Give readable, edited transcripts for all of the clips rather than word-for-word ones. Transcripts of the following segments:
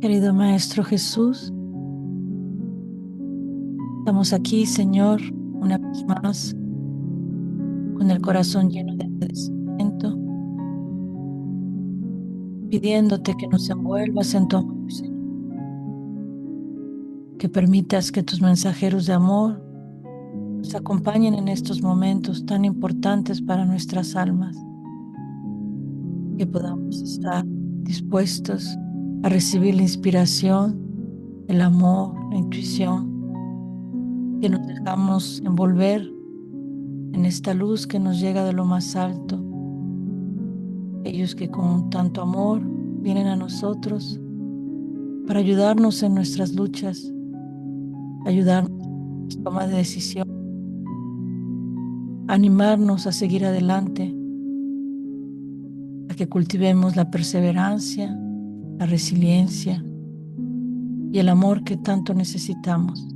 Querido Maestro Jesús, estamos aquí, Señor, una vez más, con el corazón lleno de agradecimiento, pidiéndote que nos envuelvas en tu amor, Señor, que permitas que tus mensajeros de amor nos acompañen en estos momentos tan importantes para nuestras almas, que podamos estar dispuestos a recibir la inspiración, el amor, la intuición, que nos dejamos envolver en esta luz que nos llega de lo más alto. Ellos que con tanto amor vienen a nosotros para ayudarnos en nuestras luchas, ayudarnos en la toma de decisión, animarnos a seguir adelante, a que cultivemos la perseverancia, la resiliencia y el amor que tanto necesitamos.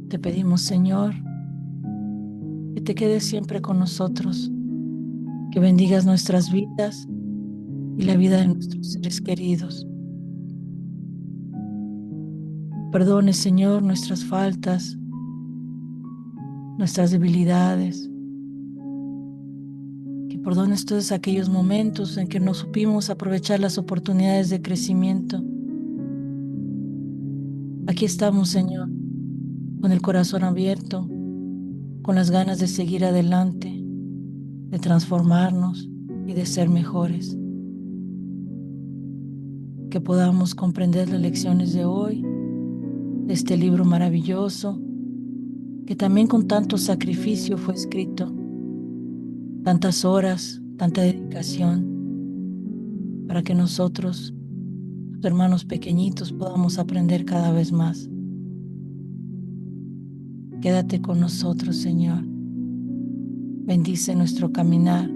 Te pedimos, Señor, que te quedes siempre con nosotros, que bendigas nuestras vidas y la vida de nuestros seres queridos. Perdone, Señor, nuestras faltas, nuestras debilidades, que perdones todos aquellos momentos en que no supimos aprovechar las oportunidades de crecimiento. Aquí estamos, Señor, con el corazón abierto, con las ganas de seguir adelante, de transformarnos y de ser mejores. Que podamos comprender las lecciones de hoy, de este libro maravilloso, que también con tanto sacrificio fue escrito, tantas horas, tanta dedicación, para que nosotros, tus hermanos pequeñitos, podamos aprender cada vez más. Quédate con nosotros, Señor. Bendice nuestro caminar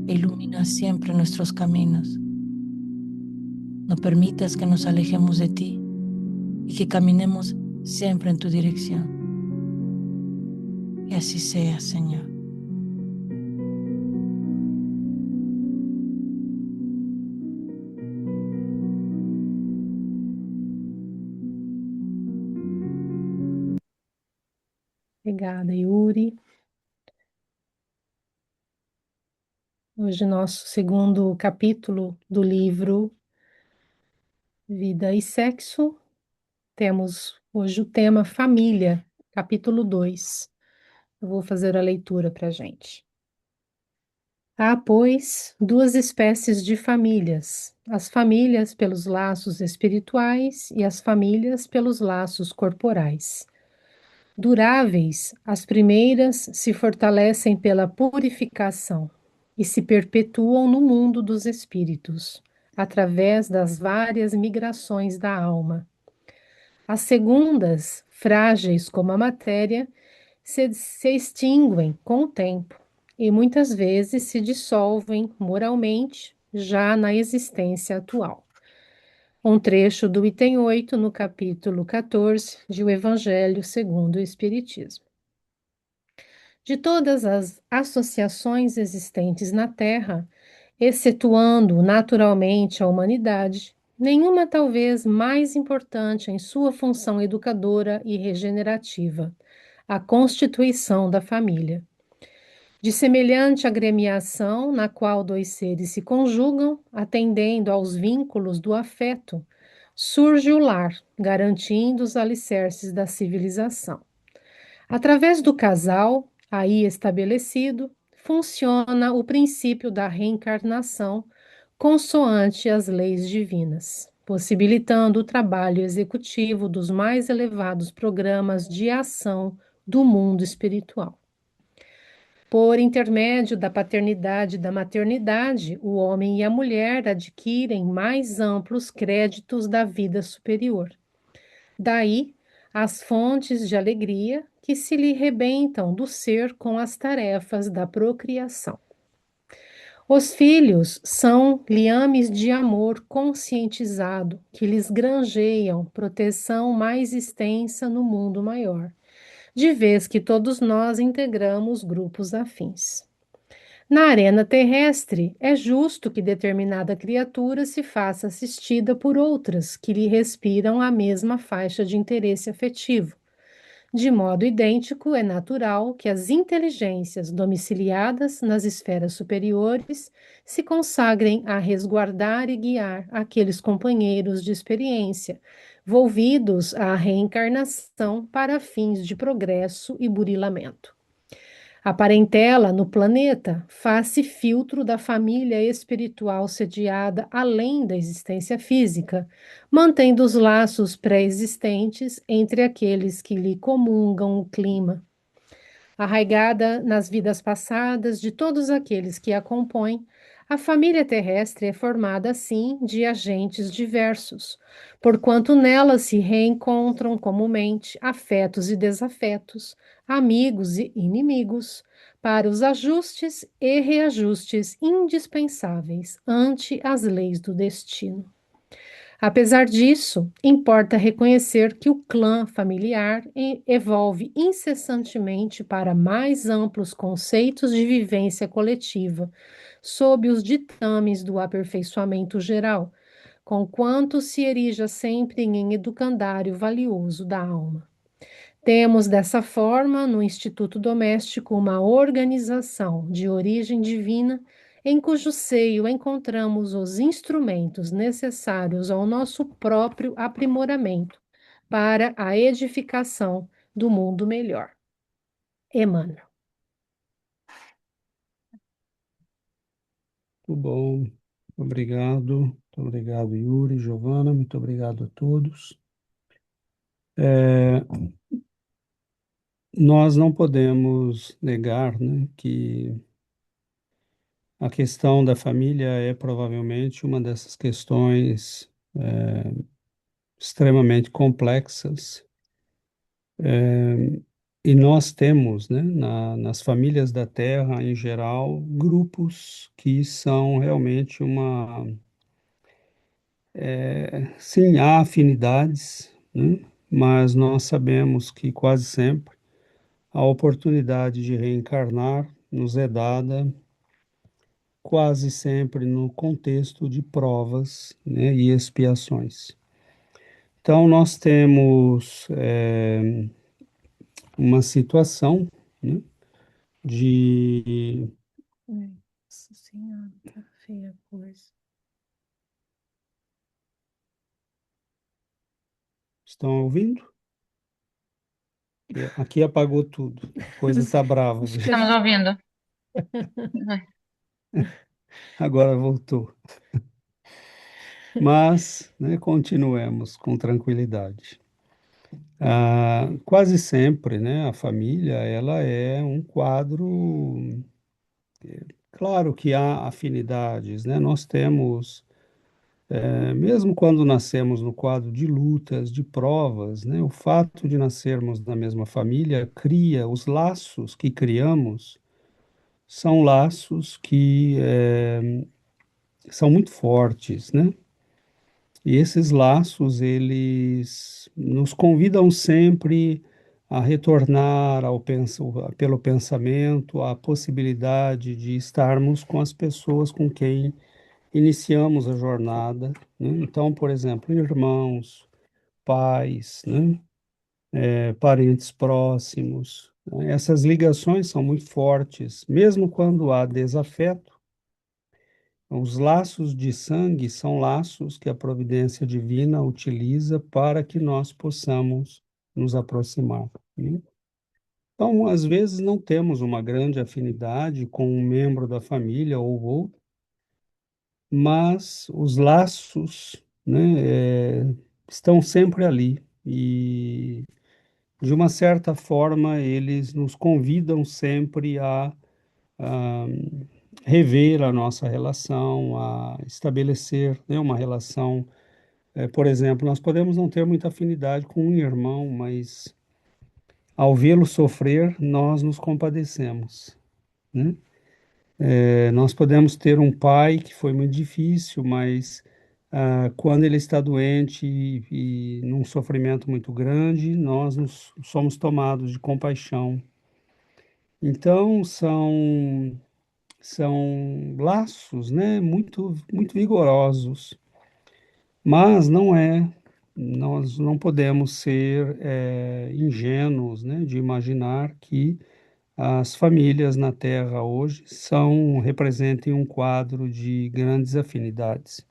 e ilumina siempre nuestros caminos. No permitas que nos alejemos de ti y que caminemos siempre en tu dirección. Que así sea, Señor. Obrigada, Yuri. Hoje, nosso segundo capítulo do livro Vida e Sexo. Temos hoje o tema Família, capítulo 2. Eu vou fazer a leitura para a gente. Há, pois, duas espécies de famílias: as famílias pelos laços espirituais e as famílias pelos laços corporais. Duráveis, as primeiras se fortalecem pela purificação e se perpetuam no mundo dos espíritos, através das várias migrações da alma. As segundas, frágeis como a matéria, se extinguem com o tempo e muitas vezes se dissolvem moralmente já na existência atual. Um trecho do item 8, no capítulo 14, de O Evangelho segundo o Espiritismo. De todas as associações existentes na Terra, excetuando naturalmente a humanidade, nenhuma talvez mais importante em sua função educadora e regenerativa, a constituição da família. De semelhante agremiação, na qual dois seres se conjugam, atendendo aos vínculos do afeto, surge o lar, garantindo os alicerces da civilização. Através do casal, aí estabelecido, funciona o princípio da reencarnação, consoante as leis divinas, possibilitando o trabalho executivo dos mais elevados programas de ação do mundo espiritual. Por intermédio da paternidade e da maternidade, o homem e a mulher adquirem mais amplos créditos da vida superior. Daí, as fontes de alegria que se lhe rebentam do ser com as tarefas da procriação. Os filhos são liames de amor conscientizado que lhes granjeiam proteção mais extensa no mundo maior, de vez que todos nós integramos grupos afins. Na arena terrestre, é justo que determinada criatura se faça assistida por outras que lhe respiram a mesma faixa de interesse afetivo. De modo idêntico, é natural que as inteligências domiciliadas nas esferas superiores se consagrem a resguardar e guiar aqueles companheiros de experiência, volvidos à reencarnação para fins de progresso e burilamento. A parentela no planeta faz-se filtro da família espiritual sediada além da existência física, mantendo os laços pré-existentes entre aqueles que lhe comungam o clima, arraigada nas vidas passadas de todos aqueles que a compõem. A família terrestre é formada, assim, de agentes diversos, porquanto nela se reencontram comumente afetos e desafetos, amigos e inimigos, para os ajustes e reajustes indispensáveis ante as leis do destino. Apesar disso, importa reconhecer que o clã familiar evolve incessantemente para mais amplos conceitos de vivência coletiva, sob os ditames do aperfeiçoamento geral, conquanto se erija sempre em educandário valioso da alma. Temos, dessa forma, no Instituto Doméstico, uma organização de origem divina, em cujo seio encontramos os instrumentos necessários ao nosso próprio aprimoramento para a edificação do mundo melhor. Emmanuel. Muito bom. Obrigado. Muito obrigado, Yuri, Giovana. Muito obrigado a todos. É, nós não podemos negar, né, que a questão da família é provavelmente uma dessas questões extremamente complexas. E nós temos, né, nas famílias da Terra, em geral, grupos que são realmente uma. Sim, há afinidades, né, mas nós sabemos que quase sempre a oportunidade de reencarnar nos é dada quase sempre no contexto de provas, né, e expiações. Então, nós temos uma situação, né, de. Nossa Senhora, tá feia a coisa. Estão ouvindo? Aqui apagou tudo. A coisa está brava. Acho que Estamos ouvindo. Agora voltou. Mas, né, continuemos com tranquilidade. Quase sempre, né, a família, ela é um quadro. Claro que há afinidades, né? Nós temos, mesmo quando nascemos no quadro de lutas, de provas, né? O fato de nascermos na mesma família cria os laços que criamos, são laços que são muito fortes, né? E esses laços, eles nos convidam sempre a retornar pelo pensamento à possibilidade de estarmos com as pessoas com quem iniciamos a jornada, né? Então, por exemplo, irmãos, pais, né? Parentes próximos, né? Essas ligações são muito fortes, mesmo quando há desafeto. Os laços de sangue são laços que a providência divina utiliza para que nós possamos nos aproximar, né? Então, às vezes, não temos uma grande afinidade com um membro da família ou outro, mas os laços, né, estão sempre ali e, de uma certa forma, eles nos convidam sempre a rever a nossa relação, a estabelecer, né, uma relação. Por exemplo, nós podemos não ter muita afinidade com um irmão, mas ao vê-lo sofrer, nós nos compadecemos, né? Nós podemos ter um pai que foi muito difícil, mas quando ele está doente e num sofrimento muito grande, somos tomados de compaixão. Então, são são laços, né, muito vigorosos, mas nós não podemos ser ingênuos, né, de imaginar que as famílias na Terra hoje representem um quadro de grandes afinidades.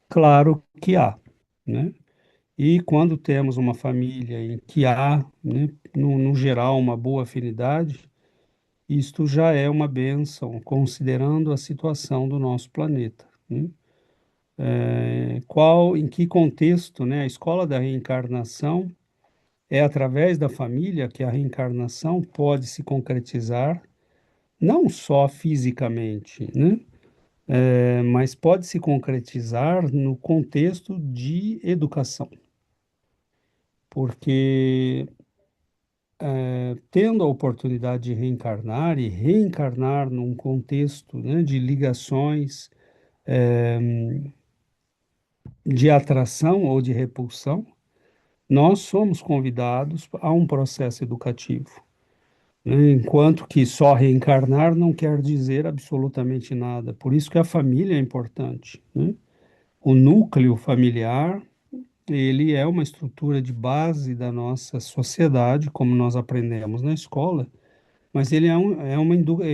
Claro que há, né? E quando temos uma família em que há, né, no geral, uma boa afinidade, isto já é uma bênção, considerando a situação do nosso planeta, né? Em que contexto, né, a escola da reencarnação é através da família que a reencarnação pode se concretizar, não só fisicamente, né, mas pode se concretizar no contexto de educação, porque tendo a oportunidade de reencarnar e reencarnar num contexto, né, de ligações, de atração ou de repulsão, nós somos convidados a um processo educativo, né? Enquanto que só reencarnar não quer dizer absolutamente nada. Por isso que a família é importante, né? O núcleo familiar, ele é uma estrutura de base da nossa sociedade, como nós aprendemos na escola, mas ele é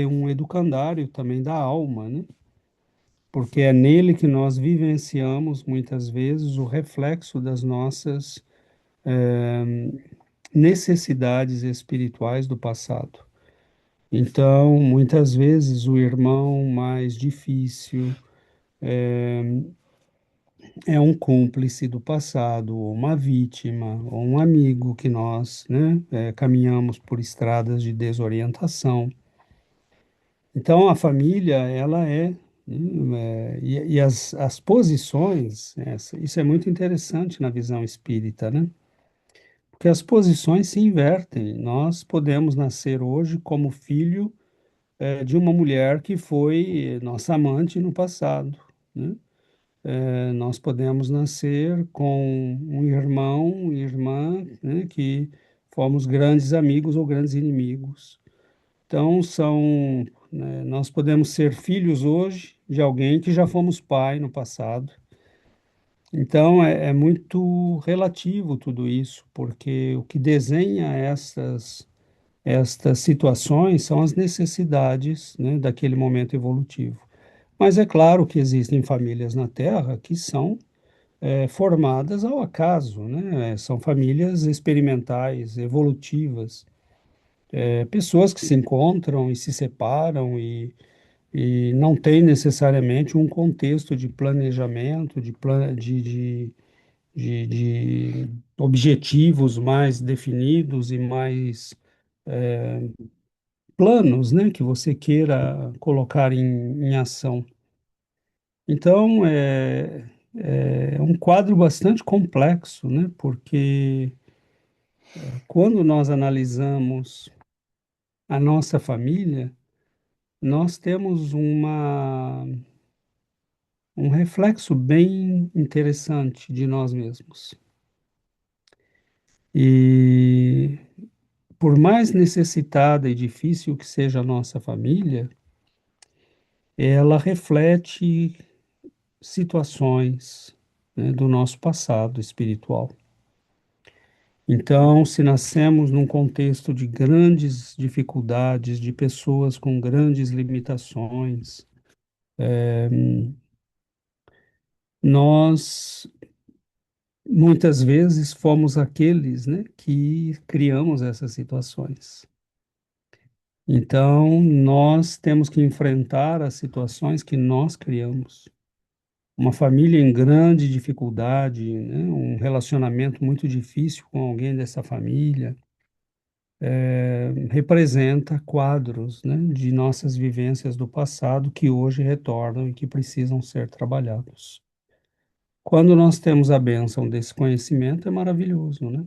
um educandário também da alma, né? Porque é nele que nós vivenciamos muitas vezes o reflexo das nossas necessidades espirituais do passado. Então, muitas vezes o irmão mais difícil é um cúmplice do passado, ou uma vítima, ou um amigo que nós, né, caminhamos por estradas de desorientação. Então, a família, ela e as posições, isso é muito interessante na visão espírita, né? Porque as posições se invertem. Nós podemos nascer hoje como filho, de uma mulher que foi nossa amante no passado, né? Nós podemos nascer com um irmão e irmã, né, que fomos grandes amigos ou grandes inimigos. Então, nós podemos ser filhos hoje de alguém que já fomos pai no passado. Então, é muito relativo tudo isso, porque o que desenha estas situações são as necessidades, né, daquele momento evolutivo. Mas é claro que existem famílias na Terra que são formadas ao acaso, né? São famílias experimentais, evolutivas, pessoas que se encontram e se separam e não têm necessariamente um contexto de planejamento, de objetivos mais definidos e mais planos, né, que você queira colocar em ação. Então, é um quadro bastante complexo, né, porque quando nós analisamos a nossa família, nós temos um reflexo bem interessante de nós mesmos. E por mais necessitada e difícil que seja a nossa família, ela reflete situações, né, do nosso passado espiritual. Então, se nascemos num contexto de grandes dificuldades, de pessoas com grandes limitações, nós muitas vezes fomos aqueles, né, que criamos essas situações. Então, nós temos que enfrentar as situações que nós criamos. Uma família em grande dificuldade, né, um relacionamento muito difícil com alguém dessa família, representa quadros, né, de nossas vivências do passado que hoje retornam e que precisam ser trabalhados. Quando nós temos a bênção desse conhecimento, é maravilhoso, né?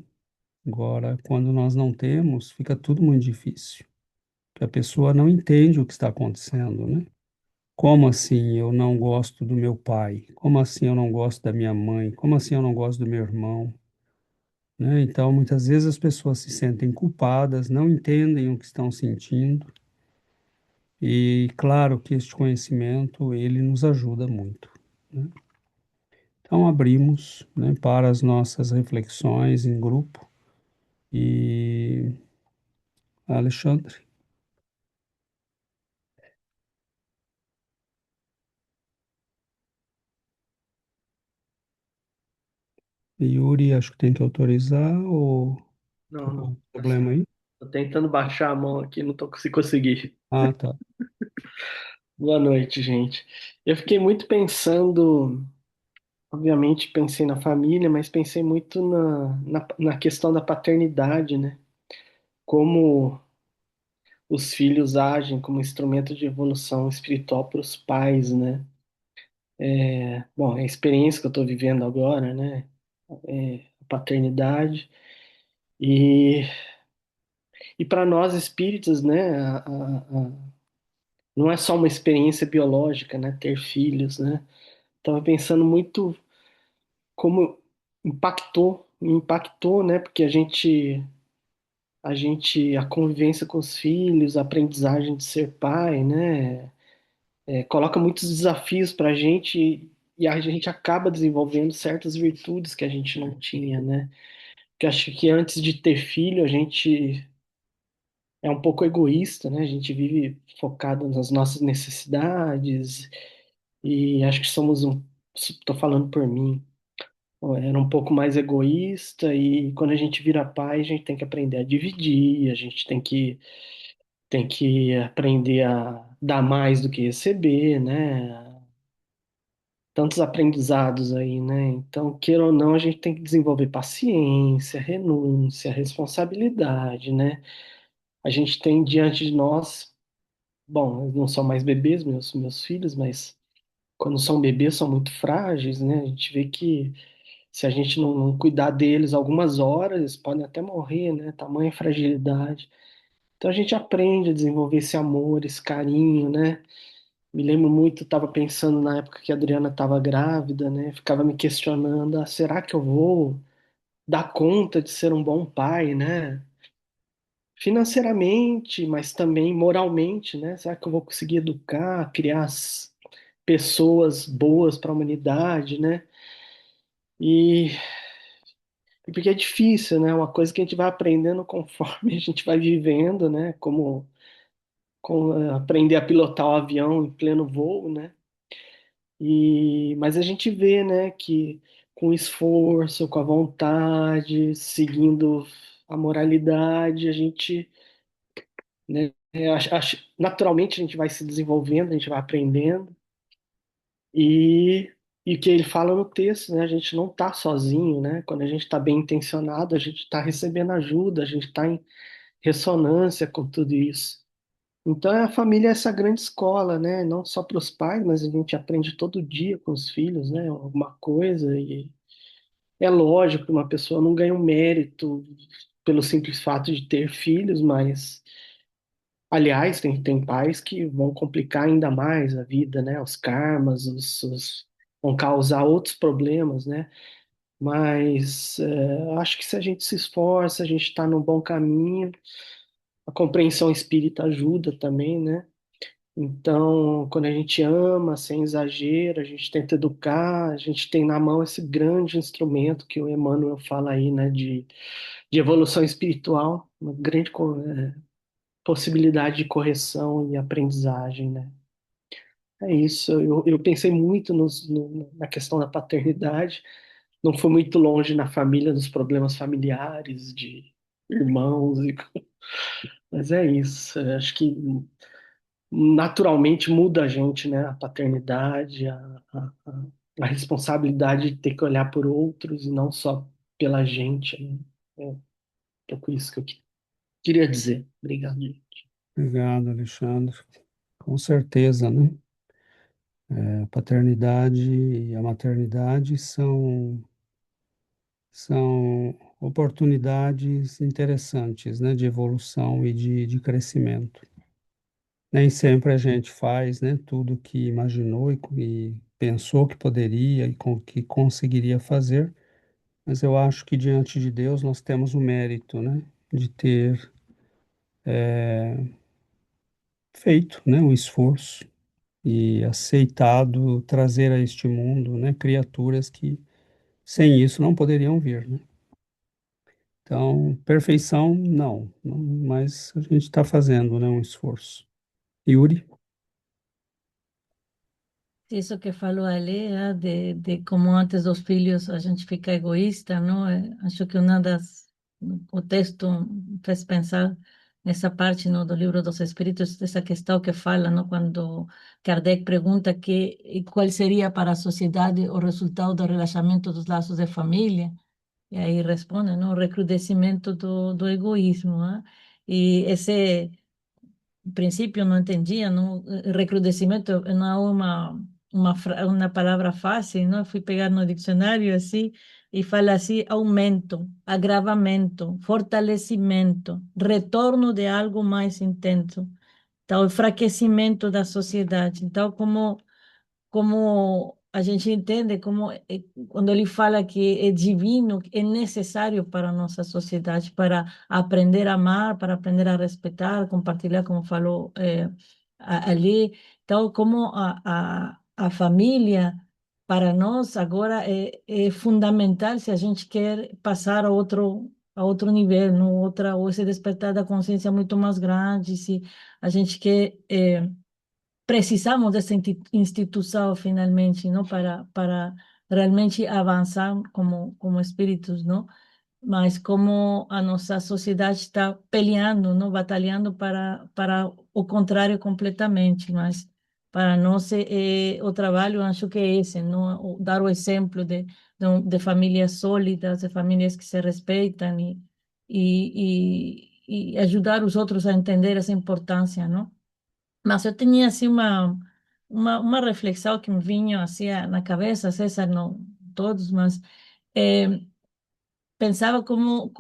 Agora, quando nós não temos, fica tudo muito difícil, porque a pessoa não entende o que está acontecendo, né? Como assim eu não gosto do meu pai? Como assim eu não gosto da minha mãe? Como assim eu não gosto do meu irmão? Né? Então, muitas vezes as pessoas se sentem culpadas, não entendem o que estão sentindo E claro que este conhecimento, ele nos ajuda muito, né? Então abrimos, né, para as nossas reflexões em grupo e Alexandre, Yuri, acho que tem que autorizar ou tem Não, algum não, tá problema certo. aí? Tô tentando baixar a mão aqui, não tô se conseguir. Ah, tá. Boa noite, gente. Eu fiquei muito pensando, obviamente pensei na família, mas pensei muito na questão da paternidade, né? Como os filhos agem como instrumento de evolução espiritual para os pais, né? Bom, é a experiência que eu estou vivendo agora, né? A paternidade. E, e para nós espíritas, né? Não é só uma experiência biológica, né? Ter filhos, né? Tava pensando muito como me impactou, né? Porque a convivência com os filhos, a aprendizagem de ser pai, né? Coloca muitos desafios para a gente e a gente acaba desenvolvendo certas virtudes que a gente não tinha, né? Porque acho que antes de ter filho, a gente é um pouco egoísta, né? A gente vive focado nas nossas necessidades e acho que estou falando por mim, era um pouco mais egoísta e quando a gente vira pai, a gente tem que aprender a dividir, a gente tem que aprender a dar mais do que receber, né? Tantos aprendizados aí, né? Então, queira ou não, a gente tem que desenvolver paciência, renúncia, responsabilidade, né? A gente tem diante de nós, bom, não são mais bebês, meus filhos, mas quando são bebês são muito frágeis, né? A gente vê que se a gente não cuidar deles algumas horas, eles podem até morrer, né? Tamanha fragilidade. Então a gente aprende a desenvolver esse amor, esse carinho, né? Me lembro muito, estava pensando na época que a Adriana estava grávida, né? Ficava me questionando, será que eu vou dar conta de ser um bom pai, né? Financeiramente, mas também moralmente, né? Será que eu vou conseguir educar, criar pessoas boas para a humanidade, né? E, e porque é difícil, né? Uma coisa que a gente vai aprendendo conforme a gente vai vivendo, né? Como aprender a pilotar o avião em pleno voo, né? Mas a gente vê, né, que com esforço, com a vontade, seguindo a moralidade, a gente, né, naturalmente a gente vai se desenvolvendo, a gente vai aprendendo. E, e o que ele fala no texto, né, a gente não está sozinho, né? Quando a gente está bem intencionado, a gente está recebendo ajuda, a gente está em ressonância com tudo isso. Então, a família é essa grande escola, né? Não só para os pais, mas a gente aprende todo dia com os filhos, né? Alguma coisa. E é lógico que uma pessoa não ganha um mérito pelo simples fato de ter filhos, mas, aliás, tem pais que vão complicar ainda mais a vida, né? Os karmas, vão causar outros problemas, né? Mas acho que se a gente se esforça, a gente está no bom caminho, a compreensão espírita ajuda também, né? Então, quando a gente ama, sem exagero, a gente tenta educar, a gente tem na mão esse grande instrumento que o Emmanuel fala aí, né, de evolução espiritual, uma grande possibilidade de correção e aprendizagem, né? É isso, eu pensei muito na questão da paternidade, não fui muito longe na família, dos problemas familiares, de irmãos, mas é isso, eu acho que naturalmente muda a gente, né? A paternidade, a responsabilidade de ter que olhar por outros e não só pela gente, né? É um pouco isso que eu queria dizer. Obrigado, gente. Obrigado, Alexandre. Com certeza, né? A paternidade e a maternidade são oportunidades interessantes, né, de evolução e de crescimento. Nem sempre a gente faz, né, tudo que imaginou e pensou que poderia e que conseguiria fazer, mas eu acho que diante de Deus nós temos o mérito, né, de ter feito, né, o esforço e aceitado trazer a este mundo, né, criaturas que sem isso não poderiam vir, né? Então, perfeição, não, mas a gente está fazendo, né, um esforço. Yuri? Isso que falou ali, de como antes dos filhos a gente fica egoísta, não? Acho que o texto fez pensar nessa parte, não, do livro dos Espíritos, dessa questão que fala, não, quando Kardec pergunta e qual seria para a sociedade o resultado do relaxamento dos laços de família, e aí responde, não, o recrudescimento do egoísmo, né? E esse princípio não entendia, não, recrudescimento não é uma palavra fácil, não? Eu fui pegar no dicionário assim e fala assim, aumento, agravamento, fortalecimento, retorno de algo mais intenso, então, enfraquecimento da sociedade. Então, como a gente entende, quando ele fala que é divino, é necessário para a nossa sociedade, para aprender a amar, para aprender a respeitar, compartilhar, como falou ali. Então, como a família, para nós, agora é fundamental se a gente quer passar a outro nível, no outra, ou se despertar da consciência muito mais grande, se a gente quer precisamos dessa instituição finalmente, não, para realmente avançar como espíritos, não? Mas como a nossa sociedade está peleando, não, batalhando para o contrário completamente, mas para nós o trabalho acho que é esse, não, dar o exemplo de famílias sólidas, de famílias que se respeitam e ajudar os outros a entender essa importância, não? Mas eu tinha assim uma reflexão que me vinha assim na cabeça, César, não todos, mas eh, pensava como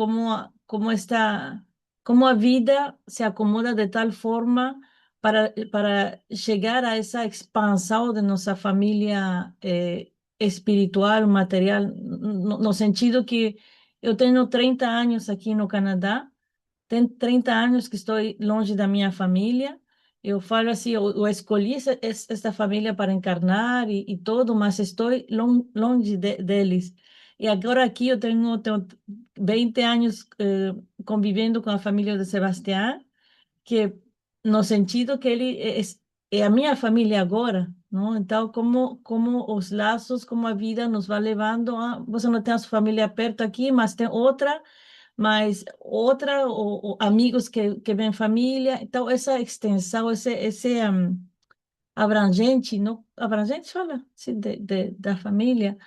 a vida se acomoda de tal forma para chegar a essa expansão de nossa família espiritual, material, no sentido que eu tenho 30 anos aqui no Canadá. Tem 30 anos que estou longe da minha família. Eu falo assim, eu escolhi esta família para encarnar e tudo, mas estou longe deles. E agora aqui eu tenho 20 anos convivendo com a família de Sebastião, que no sentido que ele é a minha família agora, não? Então, como os laços, como a vida nos vai levando a... Você não tem a sua família perto aqui, mas outra, ou amigos que vêm família. Então, essa extensão, esse abrangente, não, abrangente fala, sim, da família,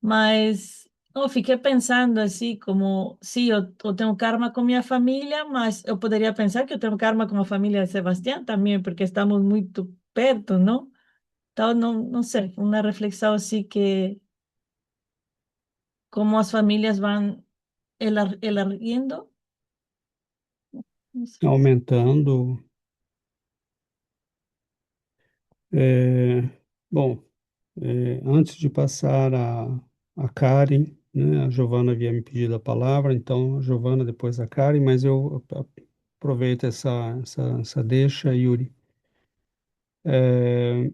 mas eu fiquei pensando assim, como, sim, eu tenho karma com minha família, mas eu poderia pensar que eu tenho karma com a família de Sebastião também, porque estamos muito perto, não? Então, não sei, uma reflexão assim que como as famílias vão elarguindo, não sei. Aumentando. É, bom, antes de passar a Karen, né, a Giovana havia me pedido a palavra, então a Giovana, depois a Karen, mas eu aproveito essa deixa, Yuri. É,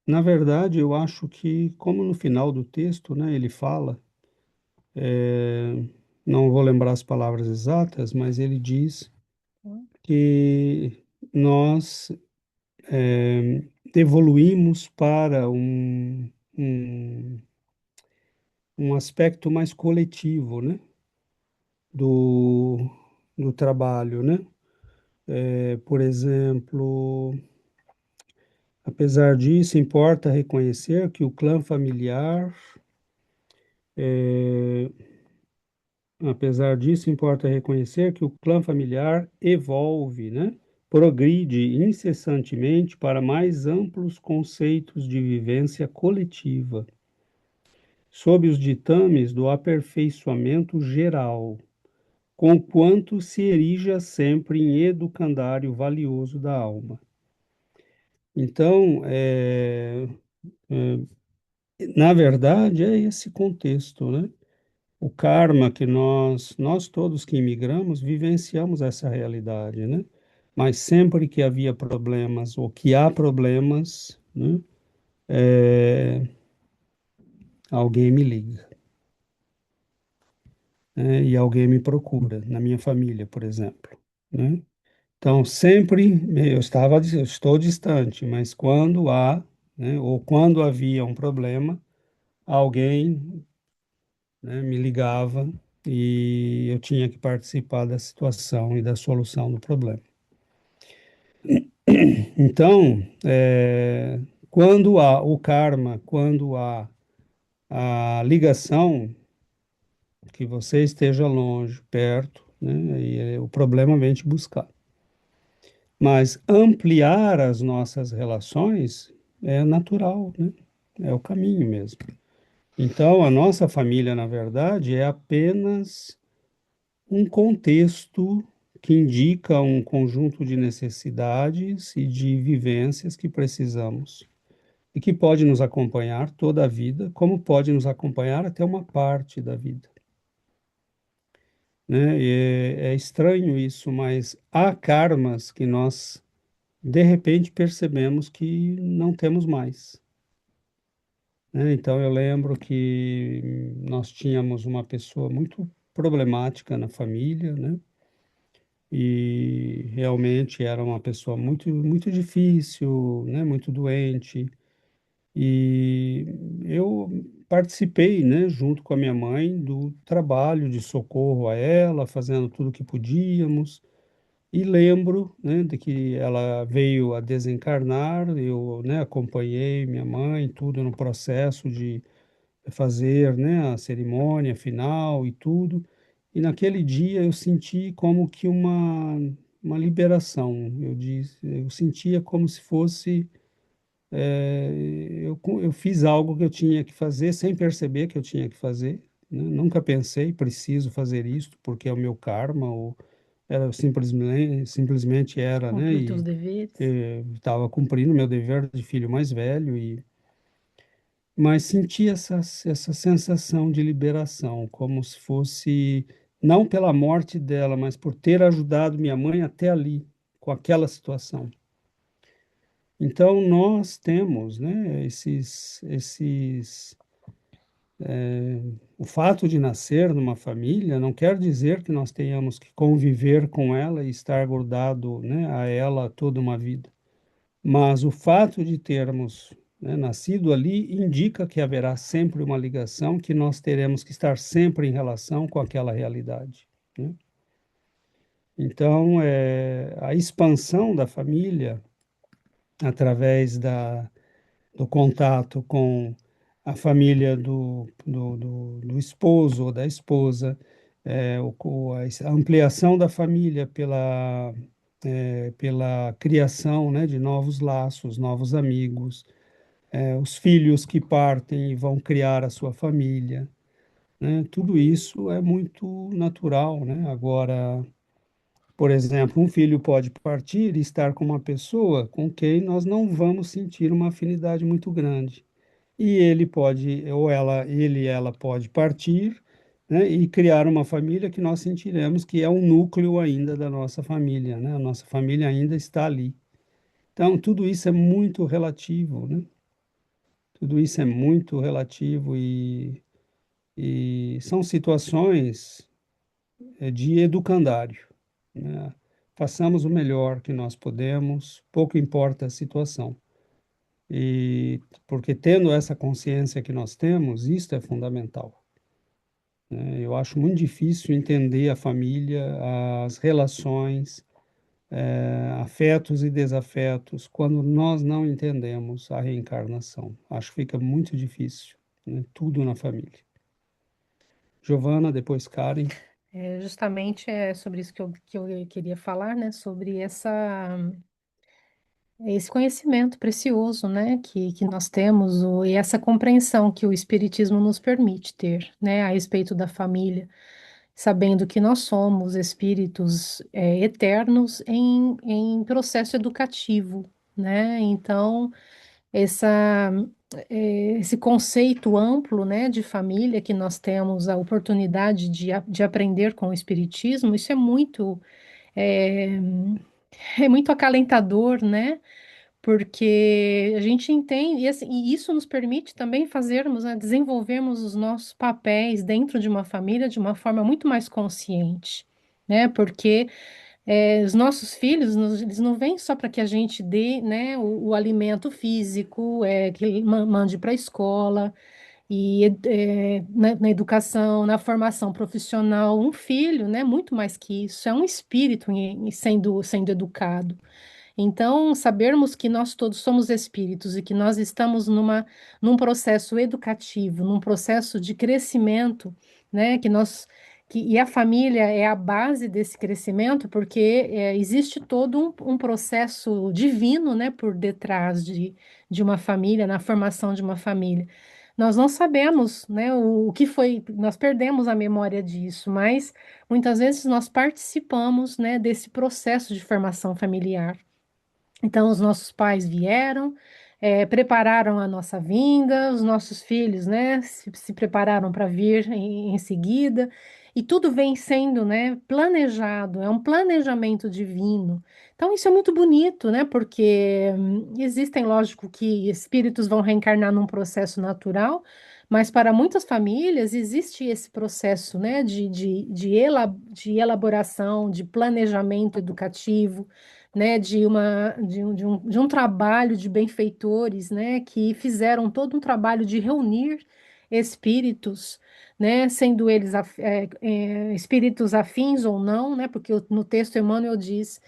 na verdade, eu acho que, como no final do texto, né, ele fala, é, não vou lembrar as palavras exatas, mas ele diz que nós evoluímos para um aspecto mais coletivo, né, do, do trabalho, né? Por exemplo, apesar disso, importa reconhecer que o clã familiar, é, apesar disso, importa reconhecer que o clã familiar evolve, né? Progride incessantemente para mais amplos conceitos de vivência coletiva, sob os ditames do aperfeiçoamento geral, conquanto se erija sempre em educandário valioso da alma. Então, na verdade, é esse contexto, né? O karma que nós todos que imigramos, vivenciamos essa realidade, né? mas sempre que havia problemas ou que há problemas, né, é, alguém me liga, né, e alguém me procura, na minha família, por exemplo, né? Então, sempre eu estou distante, mas quando há, né, ou quando havia um problema, alguém, né, me ligava e eu tinha que participar da situação e da solução do problema. Então, quando há o karma, quando há a ligação, que você esteja longe, perto, né, e o problema vem te buscar. Mas ampliar as nossas relações é natural, né? É o caminho mesmo. Então, a nossa família, na verdade, é apenas um contexto que indica um conjunto de necessidades e de vivências que precisamos e que pode nos acompanhar toda a vida, como pode nos acompanhar até uma parte da vida, né? E é estranho isso, mas há karmas que nós, de repente, percebemos que não temos mais, né? Então, eu lembro que nós tínhamos uma pessoa muito problemática na família, né? E realmente era uma pessoa muito difícil, né? Muito doente. E eu participei, né, junto com a minha mãe, do trabalho de socorro a ela, fazendo tudo o que podíamos. E lembro, né, de que ela veio a desencarnar, eu, né, acompanhei minha mãe, tudo no processo de fazer, né, a cerimônia final e tudo. E naquele dia eu senti como que uma liberação. Eu sentia como se fosse eu fiz algo que eu tinha que fazer sem perceber que eu tinha que fazer, né? Nunca pensei, preciso fazer isto porque é o meu karma, ou era simplesmente era, né? Cumprir teus E deveres. estava cumprindo meu dever de filho mais velho, mas senti essa sensação de liberação, como se fosse, não pela morte dela, mas por ter ajudado minha mãe até ali, com aquela situação. Então, nós temos, né, o fato de nascer numa família não quer dizer que nós tenhamos que conviver com ela e estar grudado, né, a ela toda uma vida. Mas o fato de termos, né, nascido ali indica que haverá sempre uma ligação, que nós teremos que estar sempre em relação com aquela realidade, né? Então, a expansão da família através do contato com a família do esposo ou da esposa, a ampliação da família pela criação, né, de novos laços, novos amigos, os filhos que partem e vão criar a sua família, né, tudo isso é muito natural, né? Agora, por exemplo, um filho pode partir e estar com uma pessoa com quem nós não vamos sentir uma afinidade muito grande. E ele pode, ou ela, ele e ela pode partir, né, e criar uma família que nós sentiremos que é um núcleo ainda da nossa família, né? A nossa família ainda está ali. Então, tudo isso é muito relativo, né? Tudo isso é muito relativo e são situações de educandário, né? Façamos o melhor que nós podemos, pouco importa a situação. E porque tendo essa consciência que nós temos, isto é fundamental, né? Eu acho muito difícil entender a família, as relações, afetos e desafetos, quando nós não entendemos a reencarnação. Acho que fica muito difícil, né? Tudo na família. Giovana, depois Karen. Justamente é sobre isso que eu queria falar, né? Sobre esse conhecimento precioso, né? Que nós temos e essa compreensão que o Espiritismo nos permite ter, né? A respeito da família, sabendo que nós somos espíritos eternos em processo educativo, né? Então, essa, esse conceito amplo, né, de família que nós temos a oportunidade de aprender com o Espiritismo, isso é muito, é, é muito acalentador, né? Porque a gente entende, e, assim, e isso nos permite também fazermos, né, desenvolvermos os nossos papéis dentro de uma família de uma forma muito mais consciente, né? Porque os nossos filhos, eles não vêm só para que a gente dê, né, o alimento físico, que ele mande para a escola, e na educação, na formação profissional, um filho, né, muito mais que isso, é um espírito sendo educado. Então, sabermos que nós todos somos espíritos e que nós estamos num processo educativo, num processo de crescimento, né? E a família é a base desse crescimento, porque existe todo um processo divino, né, por detrás de uma família, na formação de uma família. Nós não sabemos, né, o que foi, nós perdemos a memória disso, mas muitas vezes nós participamos, né, desse processo de formação familiar. Então, os nossos pais vieram, prepararam a nossa vinda, os nossos filhos, né, se prepararam para vir em seguida, e tudo vem sendo, né, planejado, é um planejamento divino. Então, isso é muito bonito, né, porque existem, lógico, que espíritos vão reencarnar num processo natural, mas para muitas famílias existe esse processo, né, de elaboração, de planejamento educativo, né, de um trabalho de benfeitores, né, que fizeram todo um trabalho de reunir espíritos, né, sendo eles espíritos afins ou não, né, porque no texto Emmanuel diz,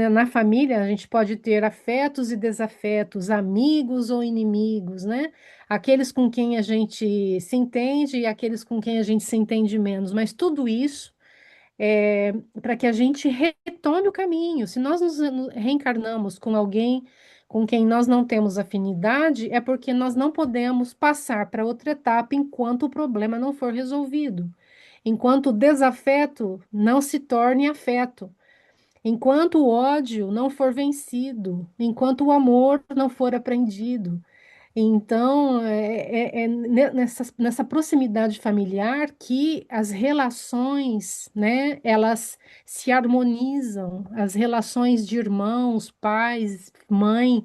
na família a gente pode ter afetos e desafetos, amigos ou inimigos, né, aqueles com quem a gente se entende e aqueles com quem a gente se entende menos, mas tudo isso para que a gente retome o caminho. Se nós nos reencarnamos com alguém com quem nós não temos afinidade, é porque nós não podemos passar para outra etapa enquanto o problema não for resolvido, enquanto o desafeto não se torne afeto. Enquanto o ódio não for vencido, enquanto o amor não for aprendido, então, nessa proximidade familiar que as relações, né, elas se harmonizam, as relações de irmãos, pais, mãe.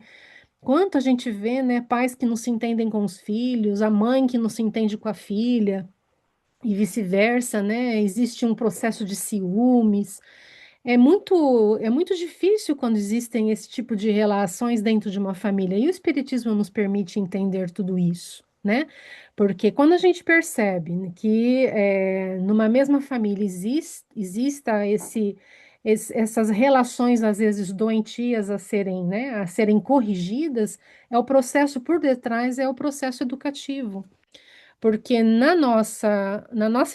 Quanto a gente vê, né, pais que não se entendem com os filhos, a mãe que não se entende com a filha, e vice-versa, né? Existe um processo de ciúmes. É muito difícil quando existem esse tipo de relações dentro de uma família. E o Espiritismo nos permite entender tudo isso, né? Porque quando a gente percebe né, que numa mesma família exista essas relações, às vezes, doentias a serem, né, a serem corrigidas, o processo por detrás é o processo educativo. Porque na nossa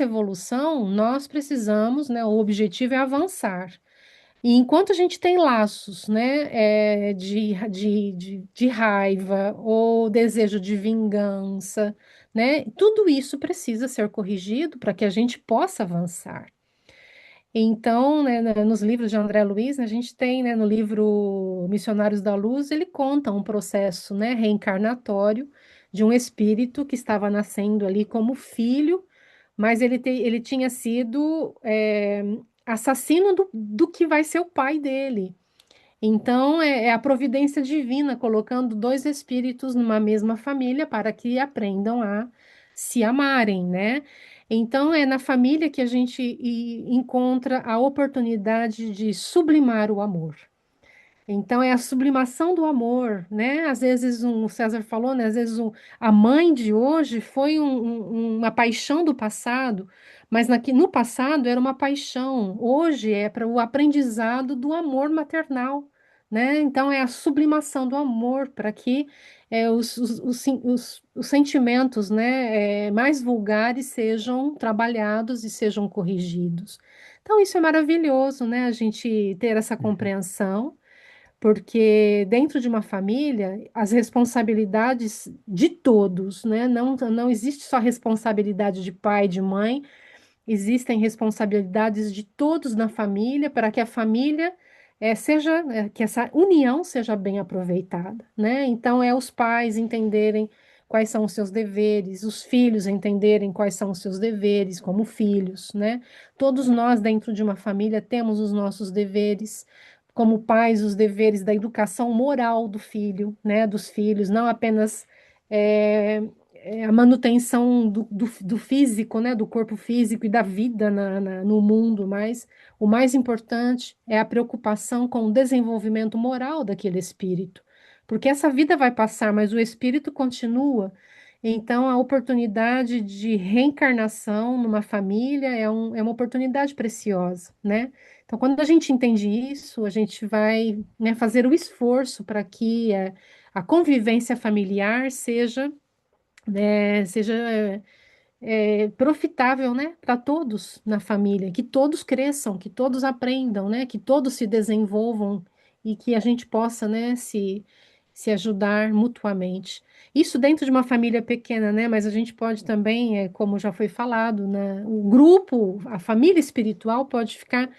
evolução, nós precisamos, né, o objetivo é avançar. E enquanto a gente tem laços, né, de raiva ou desejo de vingança, né, tudo isso precisa ser corrigido para que a gente possa avançar. Então, né, nos livros de André Luiz, né, a gente tem, né, no livro Missionários da Luz, ele conta um processo, né, reencarnatório de um espírito que estava nascendo ali como filho, mas ele tinha sido assassino do que vai ser o pai dele. Então, é a providência divina colocando dois espíritos numa mesma família para que aprendam a se amarem, né? Então, é na família que a gente encontra a oportunidade de sublimar o amor. Então, é a sublimação do amor, né? Às vezes, o César falou, né? Às vezes, a mãe de hoje foi uma paixão do passado, mas no passado era uma paixão. Hoje é para o aprendizado do amor maternal, né? Então, é a sublimação do amor para que os sentimentos, né, mais vulgares sejam trabalhados e sejam corrigidos. Então, isso é maravilhoso, né? A gente ter essa compreensão porque dentro de uma família, as responsabilidades de todos, né? Não existe só responsabilidade de pai, de mãe, existem responsabilidades de todos na família para que a família que essa união seja bem aproveitada, né? Então, é os pais entenderem quais são os seus deveres, os filhos entenderem quais são os seus deveres como filhos, né? Todos nós, dentro de uma família, temos os nossos deveres como pais, os deveres da educação moral do filho, né, dos filhos, não apenas é, a manutenção do físico, né, do corpo físico e da vida no mundo, mas o mais importante é a preocupação com o desenvolvimento moral daquele espírito, porque essa vida vai passar, mas o espírito continua. Então, a oportunidade de reencarnação numa família é uma oportunidade preciosa, né? Então, quando a gente entende isso, a gente vai, né, fazer o esforço para que a convivência familiar seja profitável, né, para todos na família, que todos cresçam, que todos aprendam, né, que todos se desenvolvam e que a gente possa, né, se ajudar mutuamente. Isso dentro de uma família pequena, né, mas a gente pode também, como já foi falado, né, o grupo, a família espiritual pode ficar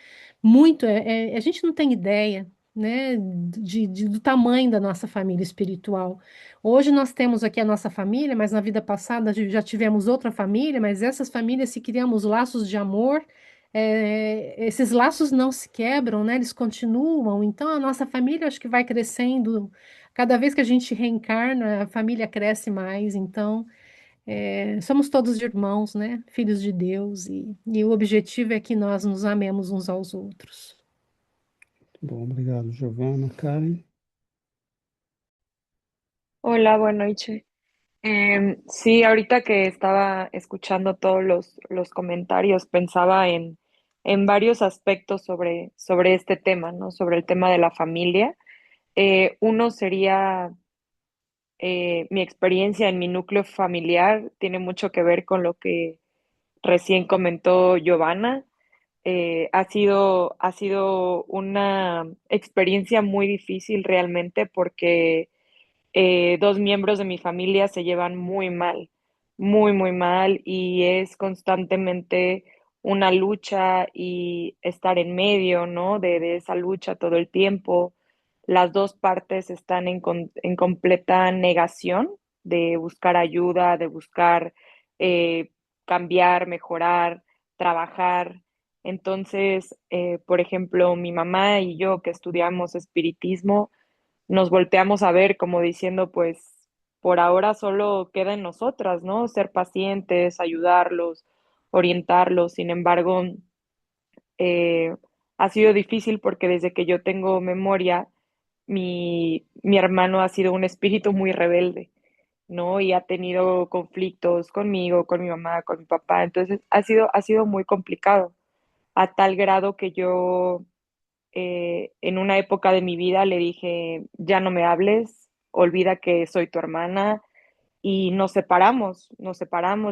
muito, a gente não tem ideia, né, do tamanho da nossa família espiritual. Hoje nós temos aqui a nossa família, mas na vida passada já tivemos outra família, mas essas famílias, se criamos laços de amor, esses laços não se quebram, né? Eles continuam. Então a nossa família acho que vai crescendo. Cada vez que a gente reencarna, a família cresce mais. Então somos todos irmãos, né? Filhos de Deus, e o objetivo é que nós nos amemos uns aos outros. Bom, obrigado, Giovana. Karen? Hola, buenas noches. Sí, ahorita que estaba escuchando todos los comentarios, pensaba en varios aspectos sobre este tema, ¿no? Sobre el tema de la familia. Uno sería mi experiencia en mi núcleo familiar, tiene mucho que ver con lo que recién comentó Giovanna. Ha sido una experiencia muy difícil realmente porque dos miembros de mi familia se llevan muy mal, muy, muy mal y es constantemente una lucha y estar en medio, ¿no? De esa lucha todo el tiempo. Las dos partes están en completa negación de buscar ayuda, de buscar eh, cambiar, mejorar, trabajar. Entonces, por ejemplo, mi mamá y yo que estudiamos espiritismo, nos volteamos a ver como diciendo, pues por ahora solo queda en nosotras, ¿no? Ser pacientes, ayudarlos, orientarlos. Sin embargo, eh, ha sido difícil porque desde que yo tengo memoria, mi hermano ha sido un espíritu muy rebelde, ¿no? Y ha tenido conflictos conmigo, con mi mamá, con mi papá. Entonces, ha sido muy complicado, a tal grado que yo en una época de mi vida le dije, ya no me hables, olvida que soy tu hermana y nos separamos,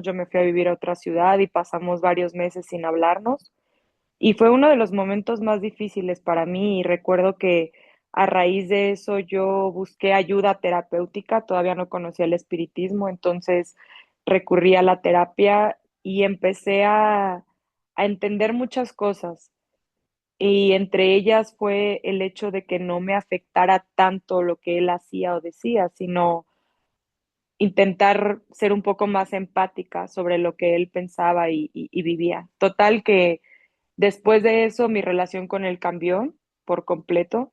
yo me fui a vivir a otra ciudad y pasamos varios meses sin hablarnos y fue uno de los momentos más difíciles para mí y recuerdo que a raíz de eso yo busqué ayuda terapéutica, todavía no conocía el espiritismo, entonces recurrí a la terapia y empecé a entender muchas cosas y entre ellas fue el hecho de que no me afectara tanto lo que él hacía o decía, sino intentar ser un poco más empática sobre lo que él pensaba y vivía. Total que después de eso mi relación con él cambió por completo.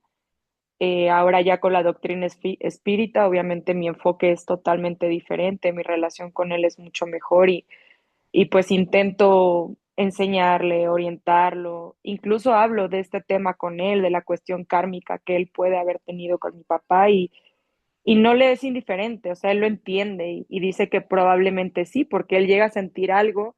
Ahora ya con la doctrina espírita, obviamente mi enfoque es totalmente diferente, mi relación con él es mucho mejor y pues intento enseñarle, orientarlo, incluso hablo de este tema con él, de la cuestión kármica que él puede haber tenido con mi papá y no le es indiferente, o sea, él lo entiende y dice que probablemente sí, porque él llega a sentir algo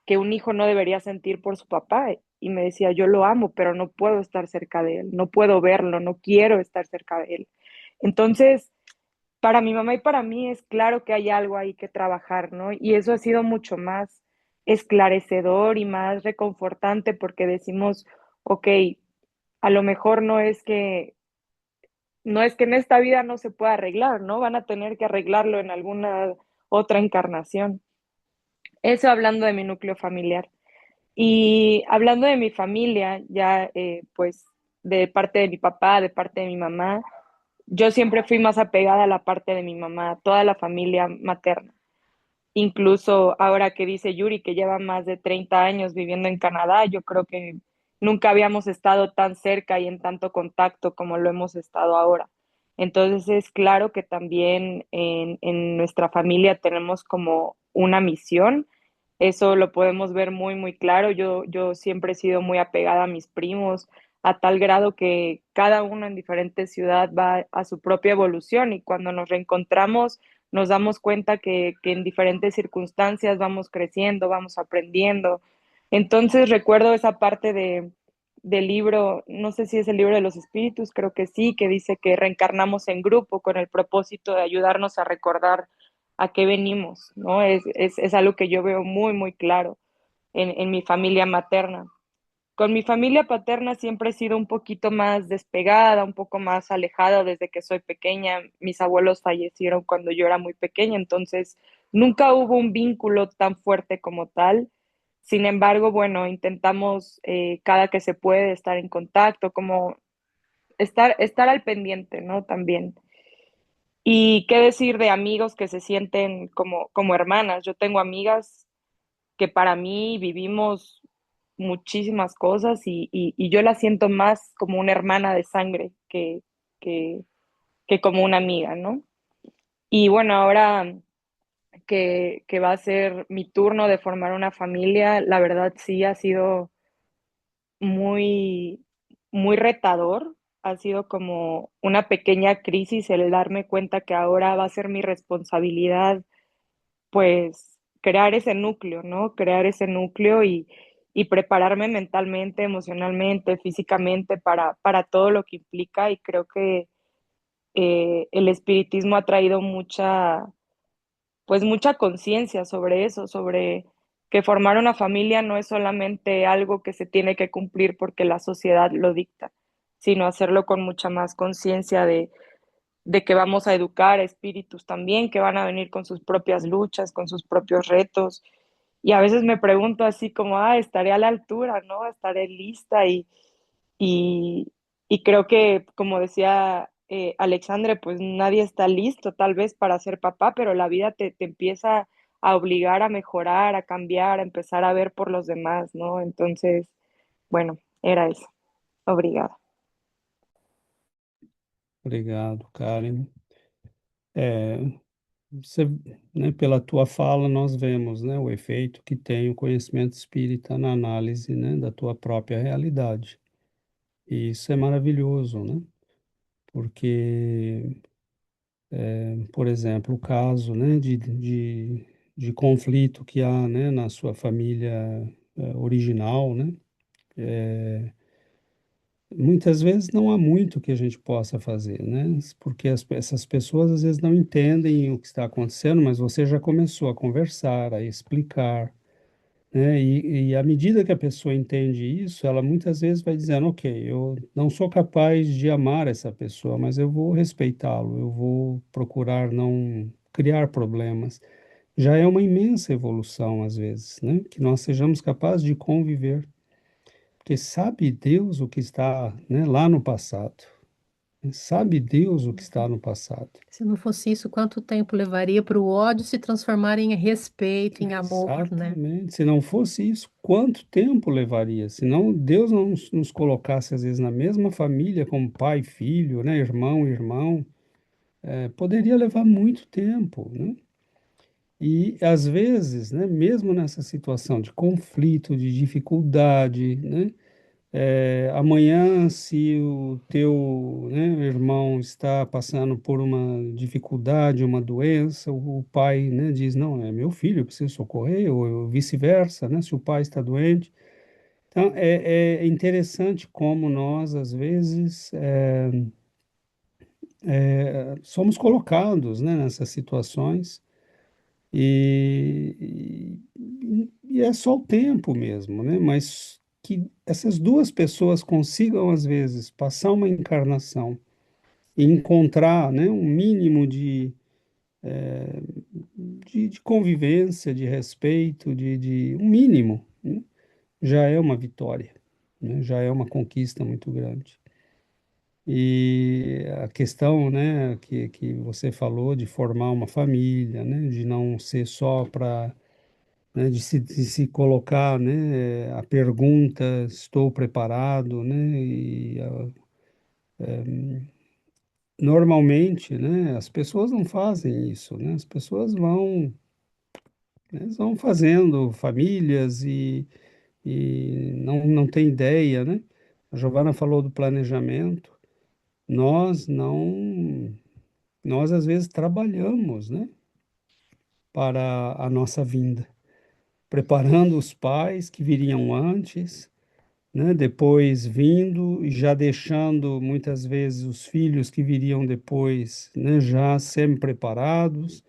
que un hijo no debería sentir por su papá y me decía, yo lo amo, pero no puedo estar cerca de él, no puedo verlo, no quiero estar cerca de él. Entonces, para mi mamá y para mí es claro que hay algo ahí que trabajar, ¿no? Y eso ha sido mucho más esclarecedor y más reconfortante porque decimos, ok, a lo mejor no es que en esta vida no se pueda arreglar, ¿no? Van a tener que arreglarlo en alguna otra encarnación. Eso hablando de mi núcleo familiar. Y hablando de mi familia, ya pues de parte de mi papá, de parte de mi mamá, yo siempre fui más apegada a la parte de mi mamá, toda la familia materna. Incluso ahora que dice Yuri que lleva más de 30 años viviendo en Canadá, yo creo que nunca habíamos estado tan cerca y en tanto contacto como lo hemos estado ahora. Entonces es claro que también en nuestra familia tenemos como una misión. Eso lo podemos ver muy, muy claro. Yo siempre he sido muy apegada a mis primos, a tal grado que cada uno en diferente ciudad va a su propia evolución y cuando nos reencontramos nos damos cuenta que en diferentes circunstancias vamos creciendo, vamos aprendiendo. Entonces recuerdo esa parte del libro, no sé si es el libro de los espíritus, creo que sí, que dice que reencarnamos en grupo con el propósito de ayudarnos a recordar a qué venimos, ¿no? Es algo que yo veo muy, muy claro en mi familia materna. Con mi familia paterna siempre he sido un poquito más despegada, un poco más alejada desde que soy pequeña. Mis abuelos fallecieron cuando yo era muy pequeña, entonces nunca hubo un vínculo tan fuerte como tal. Sin embargo, bueno, intentamos cada que se puede estar en contacto, como estar al pendiente, ¿no? También. Y qué decir de amigos que se sienten como hermanas. Yo tengo amigas que para mí vivimos muchísimas cosas y yo la siento más como una hermana de sangre que, que como una amiga, ¿no? Y bueno, ahora que va a ser mi turno de formar una familia, la verdad sí ha sido muy, muy retador, ha sido como una pequeña crisis el darme cuenta que ahora va a ser mi responsabilidad pues crear ese núcleo, ¿no? Crear ese núcleo y prepararme mentalmente, emocionalmente, físicamente para todo lo que implica y creo que el espiritismo ha traído pues mucha conciencia sobre eso, sobre que formar una familia no es solamente algo que se tiene que cumplir porque la sociedad lo dicta, sino hacerlo con mucha más conciencia de que vamos a educar a espíritus también, que van a venir con sus propias luchas, con sus propios retos. Y a veces me pregunto así como, estaré a la altura, ¿no? Estaré lista y, y creo que, como decía Alexandre, pues nadie está listo tal vez para ser papá, pero la vida te empieza a obligar a mejorar, a cambiar, a empezar a ver por los demás, ¿no? Entonces, bueno, era eso. Obrigada. Obrigado, Karen. É, você, né, pela tua fala, nós vemos, né, o efeito que tem o conhecimento espírita na análise, né, da tua própria realidade. E isso é maravilhoso, né? Porque, por exemplo, o caso, né, de conflito que há, né, na sua família, original, né? Muitas vezes não há muito que a gente possa fazer, né? Porque essas pessoas às vezes não entendem o que está acontecendo, mas você já começou a conversar, a explicar, né? E à medida que a pessoa entende isso, ela muitas vezes vai dizendo, ok, eu não sou capaz de amar essa pessoa, mas eu vou respeitá-lo, eu vou procurar não criar problemas. Já é uma imensa evolução, às vezes, né? Que nós sejamos capazes de conviver, porque sabe Deus o que está, né, lá no passado. Sabe Deus o que está no passado. Se não fosse isso, quanto tempo levaria para o ódio se transformar em respeito, em amor, né? Exatamente. Se não fosse isso, quanto tempo levaria? Se não, Deus não nos colocasse, às vezes, na mesma família, como pai, filho, né, irmão, irmão, poderia levar muito tempo, né? E, às vezes, né, mesmo nessa situação de conflito, de dificuldade, né, amanhã, se o teu, né, irmão está passando por uma dificuldade, uma doença, o pai, né, diz, não, é meu filho, eu preciso socorrer, ou vice-versa, né, se o pai está doente. Então, é interessante como nós, às vezes, somos colocados, né, nessas situações e é só o tempo mesmo, né? Mas que essas duas pessoas consigam, às vezes, passar uma encarnação e encontrar, né, um mínimo de convivência, de respeito, de um mínimo, né? Já é uma vitória, né? Já é uma conquista muito grande. E a questão, né, que você falou de formar uma família, né, de não ser só para né, de se colocar, né, a pergunta, estou preparado, né, normalmente, né, as pessoas não fazem isso, né, as pessoas vão, né, eles vão fazendo famílias e não tem ideia, né? A Giovana falou do planejamento, nós não, nós às vezes trabalhamos, né, para a nossa vinda, preparando os pais que viriam antes, né, depois vindo e já deixando muitas vezes os filhos que viriam depois, né, já semi-preparados.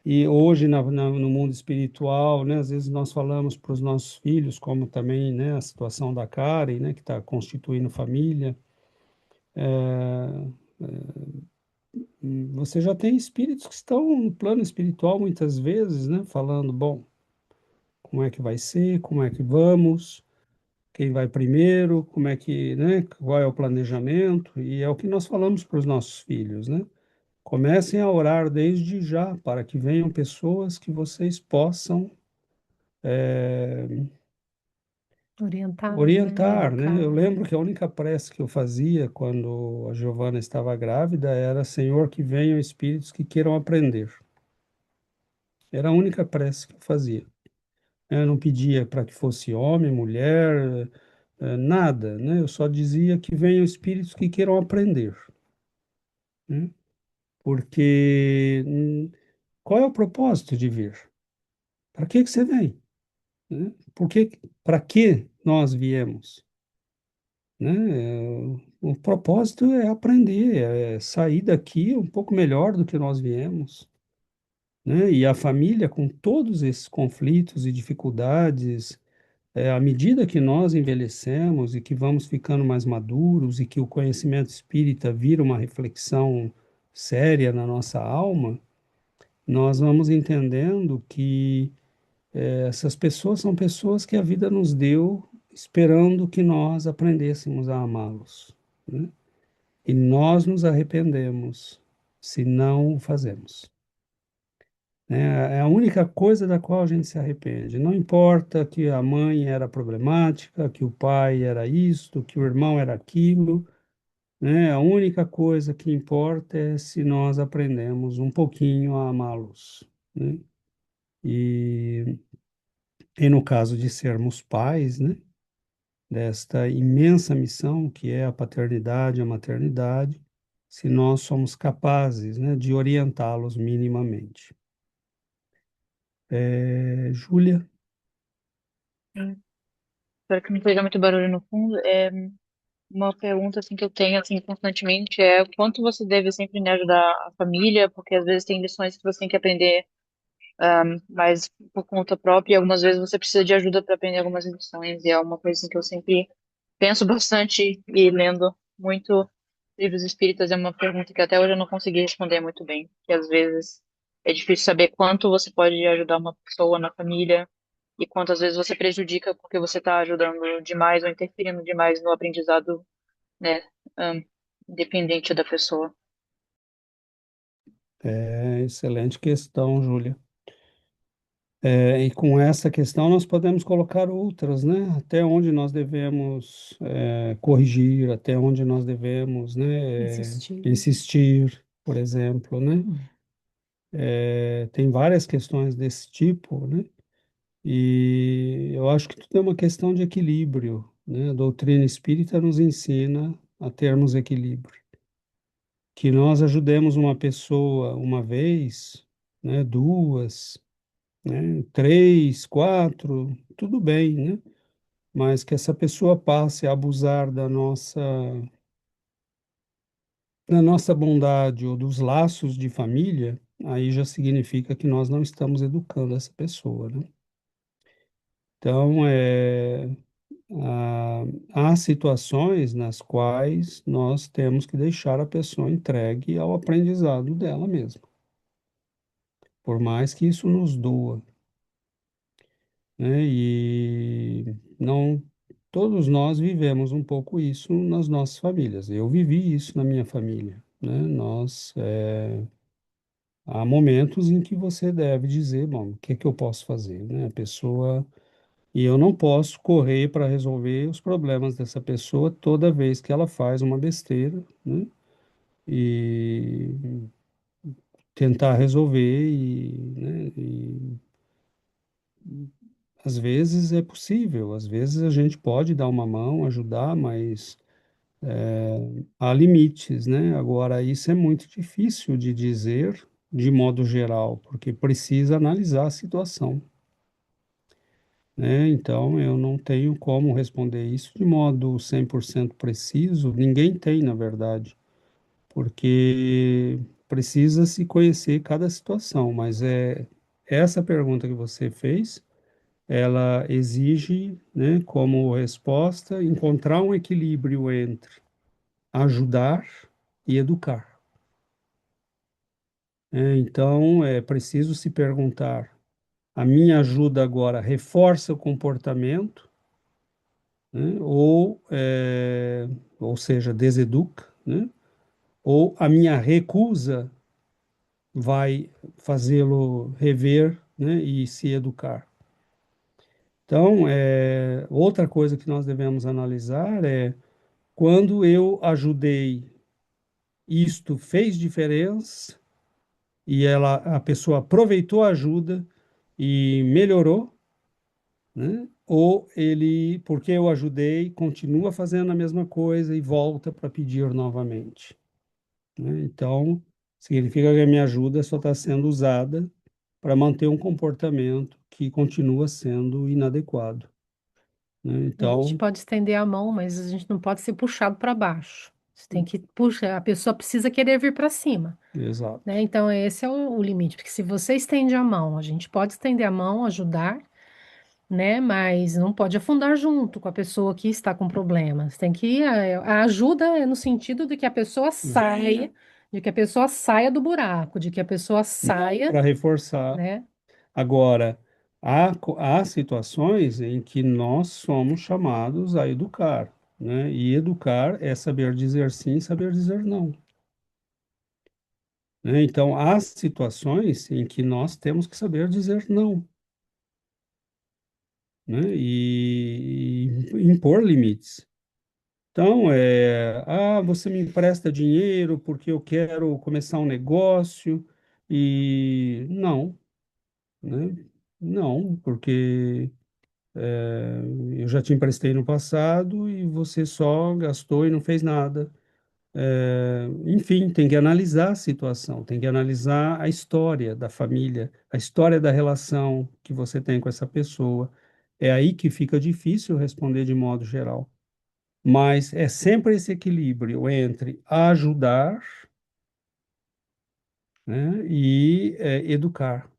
E hoje no mundo espiritual, né, às vezes nós falamos para os nossos filhos, como também, né, a situação da Karen, né, que está constituindo família. Você já tem espíritos que estão no plano espiritual muitas vezes, né, falando, bom, como é que vai ser, como é que vamos, quem vai primeiro, como é que, né, qual é o planejamento, e é o que nós falamos para os nossos filhos, né? Comecem a orar desde já para que venham pessoas que vocês possam Orientar, né? orientar, né? Educar. Eu lembro que a única prece que eu fazia quando a Giovana estava grávida era: Senhor, que venham espíritos que queiram aprender. Era a única prece que eu fazia. Eu não pedia para que fosse homem, mulher, nada, né? Eu só dizia que venham espíritos que queiram aprender, né? Porque qual é o propósito de vir? Para que você vem, né? Para que nós viemos, né? O propósito é aprender, é sair daqui um pouco melhor do que nós viemos, né? E a família, com todos esses conflitos e dificuldades, à medida que nós envelhecemos e que vamos ficando mais maduros e que o conhecimento espírita vira uma reflexão séria na nossa alma, nós vamos entendendo que essas pessoas são pessoas que a vida nos deu esperando que nós aprendêssemos a amá-los, né? E nós nos arrependemos se não o fazemos, né? É a única coisa da qual a gente se arrepende. Não importa que a mãe era problemática, que o pai era isto, que o irmão era aquilo, né? A única coisa que importa é se nós aprendemos um pouquinho a amá-los, né? E, e no caso de sermos pais, né, desta imensa missão que é a paternidade e a maternidade, se nós somos capazes, né, de orientá-los minimamente. Júlia, Hum, Espero que não seja muito barulho no fundo. Uma pergunta assim que eu tenho assim constantemente é o quanto você deve sempre né, ajudar a família, porque às vezes tem lições que você tem que aprender mais por conta própria, e algumas vezes você precisa de ajuda para aprender algumas lições, e é uma coisa assim, que eu sempre penso bastante e lendo muito livros espíritas é uma pergunta que até hoje eu não consegui responder muito bem, que às vezes é difícil saber quanto você pode ajudar uma pessoa na família e quantas vezes você prejudica porque você está ajudando demais ou interferindo demais no aprendizado, né, ahn, independente da pessoa. excelente questão, Júlia. E com essa questão nós podemos colocar outras, né? Até onde nós devemos corrigir, até onde nós devemos, né, Insistir. insistir, por exemplo, né? Tem várias questões desse tipo, né? E eu acho que tudo é uma questão de equilíbrio, né? A doutrina espírita nos ensina a termos equilíbrio. Que nós ajudemos uma pessoa uma vez, né? Duas, né? Três, quatro, tudo bem, né? Mas que essa pessoa passe a abusar da nossa bondade ou dos laços de família, aí já significa que nós não estamos educando essa pessoa, né? Então, há situações nas quais nós temos que deixar a pessoa entregue ao aprendizado dela mesma, por mais que isso nos doa, né? E não todos nós vivemos um pouco isso nas nossas famílias. Eu vivi isso na minha família, né? há momentos em que você deve dizer, bom, o que é que eu posso fazer, né? A pessoa, e eu não posso correr para resolver os problemas dessa pessoa toda vez que ela faz uma besteira, né? E tentar resolver né? E às vezes é possível, às vezes a gente pode dar uma mão, ajudar, mas há limites, né? Agora, isso é muito difícil de dizer de modo geral, porque precisa analisar a situação, né? Então, eu não tenho como responder isso de modo 100% preciso, ninguém tem, na verdade, porque precisa se conhecer cada situação, mas essa pergunta que você fez, ela exige, né, como resposta, encontrar um equilíbrio entre ajudar e educar. Então, é preciso se perguntar: a minha ajuda agora reforça o comportamento, né? Ou seja, deseduca, né? Ou a minha recusa vai fazê-lo rever, né? E se educar. Então, outra coisa que nós devemos analisar é quando eu ajudei, isto fez diferença e a pessoa aproveitou a ajuda e melhorou, né? Ou ele, porque eu ajudei, continua fazendo a mesma coisa e volta para pedir novamente, né? Então, significa que a minha ajuda só está sendo usada para manter um comportamento que continua sendo inadequado, né? A gente Então, pode estender a mão, mas a gente não pode ser puxado para baixo. Você tem que puxar, a pessoa precisa querer vir para cima, exato, né? Então, esse é o limite, porque se você estende a mão, a gente pode estender a mão, ajudar, né? Mas não pode afundar junto com a pessoa que está com problemas. Tem que a ajuda é no sentido de que a pessoa saia, de que a pessoa saia do buraco, de que a pessoa saia, para reforçar. né? Agora, há situações em que nós somos chamados a educar, né? E educar é saber dizer sim e saber dizer não, né? Então, há situações em que nós temos que saber dizer não, né? E impor limites. Então, você me empresta dinheiro porque eu quero começar um negócio e não, né? Não, porque eu já te emprestei no passado e você só gastou e não fez nada. Enfim, tem que analisar a situação, tem que analisar a história da família, a história da relação que você tem com essa pessoa. É aí que fica difícil responder de modo geral. Mas é sempre esse equilíbrio entre ajudar, né, e educar.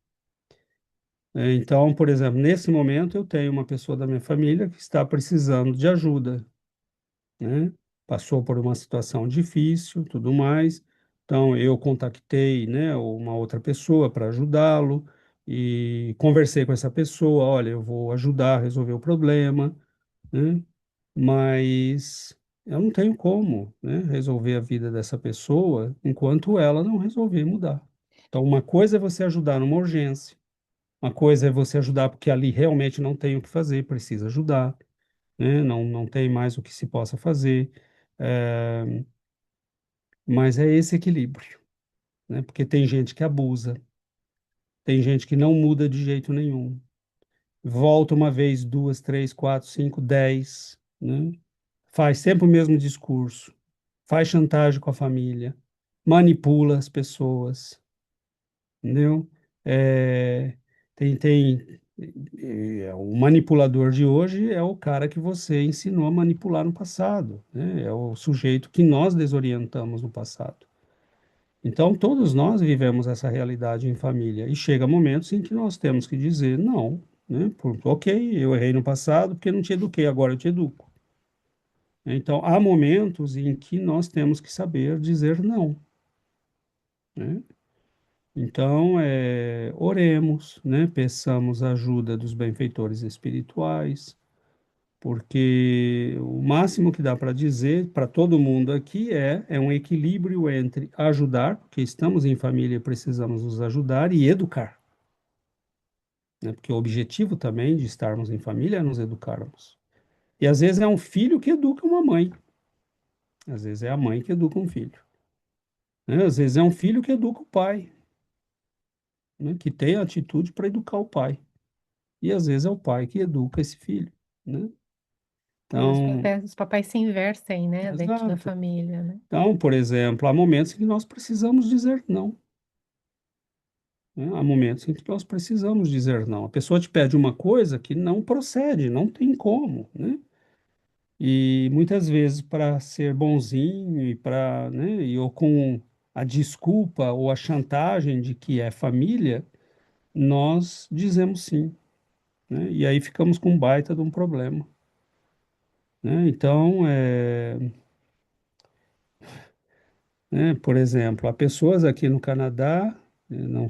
Então, por exemplo, nesse momento eu tenho uma pessoa da minha família que está precisando de ajuda, né? Passou por uma situação difícil, tudo mais. Então, eu contactei, né, uma outra pessoa para ajudá-lo e conversei com essa pessoa, olha, eu vou ajudar a resolver o problema, né? Mas eu não tenho como, né, resolver a vida dessa pessoa enquanto ela não resolver mudar. Então, uma coisa é você ajudar numa urgência, uma coisa é você ajudar porque ali realmente não tem o que fazer, precisa ajudar, né? Não tem mais o que se possa fazer. É, mas é esse equilíbrio, né? Porque tem gente que abusa, tem gente que não muda de jeito nenhum. Volta uma vez, duas, três, quatro, cinco, 10, né? Faz sempre o mesmo discurso, faz chantagem com a família, manipula as pessoas, entendeu? É, o manipulador de hoje é o cara que você ensinou a manipular no passado, né? É o sujeito que nós desorientamos no passado. Então, todos nós vivemos essa realidade em família e chega momentos em que nós temos que dizer não, né? Ok, eu errei no passado porque não te eduquei, agora eu te educo. Então, há momentos em que nós temos que saber dizer não, né? Então, oremos, né? Peçamos a ajuda dos benfeitores espirituais, porque o máximo que dá para dizer para todo mundo aqui é um equilíbrio entre ajudar, porque estamos em família e precisamos nos ajudar, e educar, né? Porque o objetivo também de estarmos em família é nos educarmos. E às vezes é um filho que educa uma mãe, às vezes é a mãe que educa um filho, né? Às vezes é um filho que educa o pai, né? Que tem a atitude para educar o pai, e às vezes é o pai que educa esse filho, né? E Então, os papéis se invertem, né, dentro da exato. família, né? Então, por exemplo, há momentos em que nós precisamos dizer não, né? Há momentos em que nós precisamos dizer não. A pessoa te pede uma coisa que não procede, não tem como, né? E muitas vezes, para ser bonzinho e para, né, e ou com a desculpa ou a chantagem de que é família, nós dizemos sim, né? E aí ficamos com um baita de um problema, né? Então, por exemplo, há pessoas aqui no Canadá, não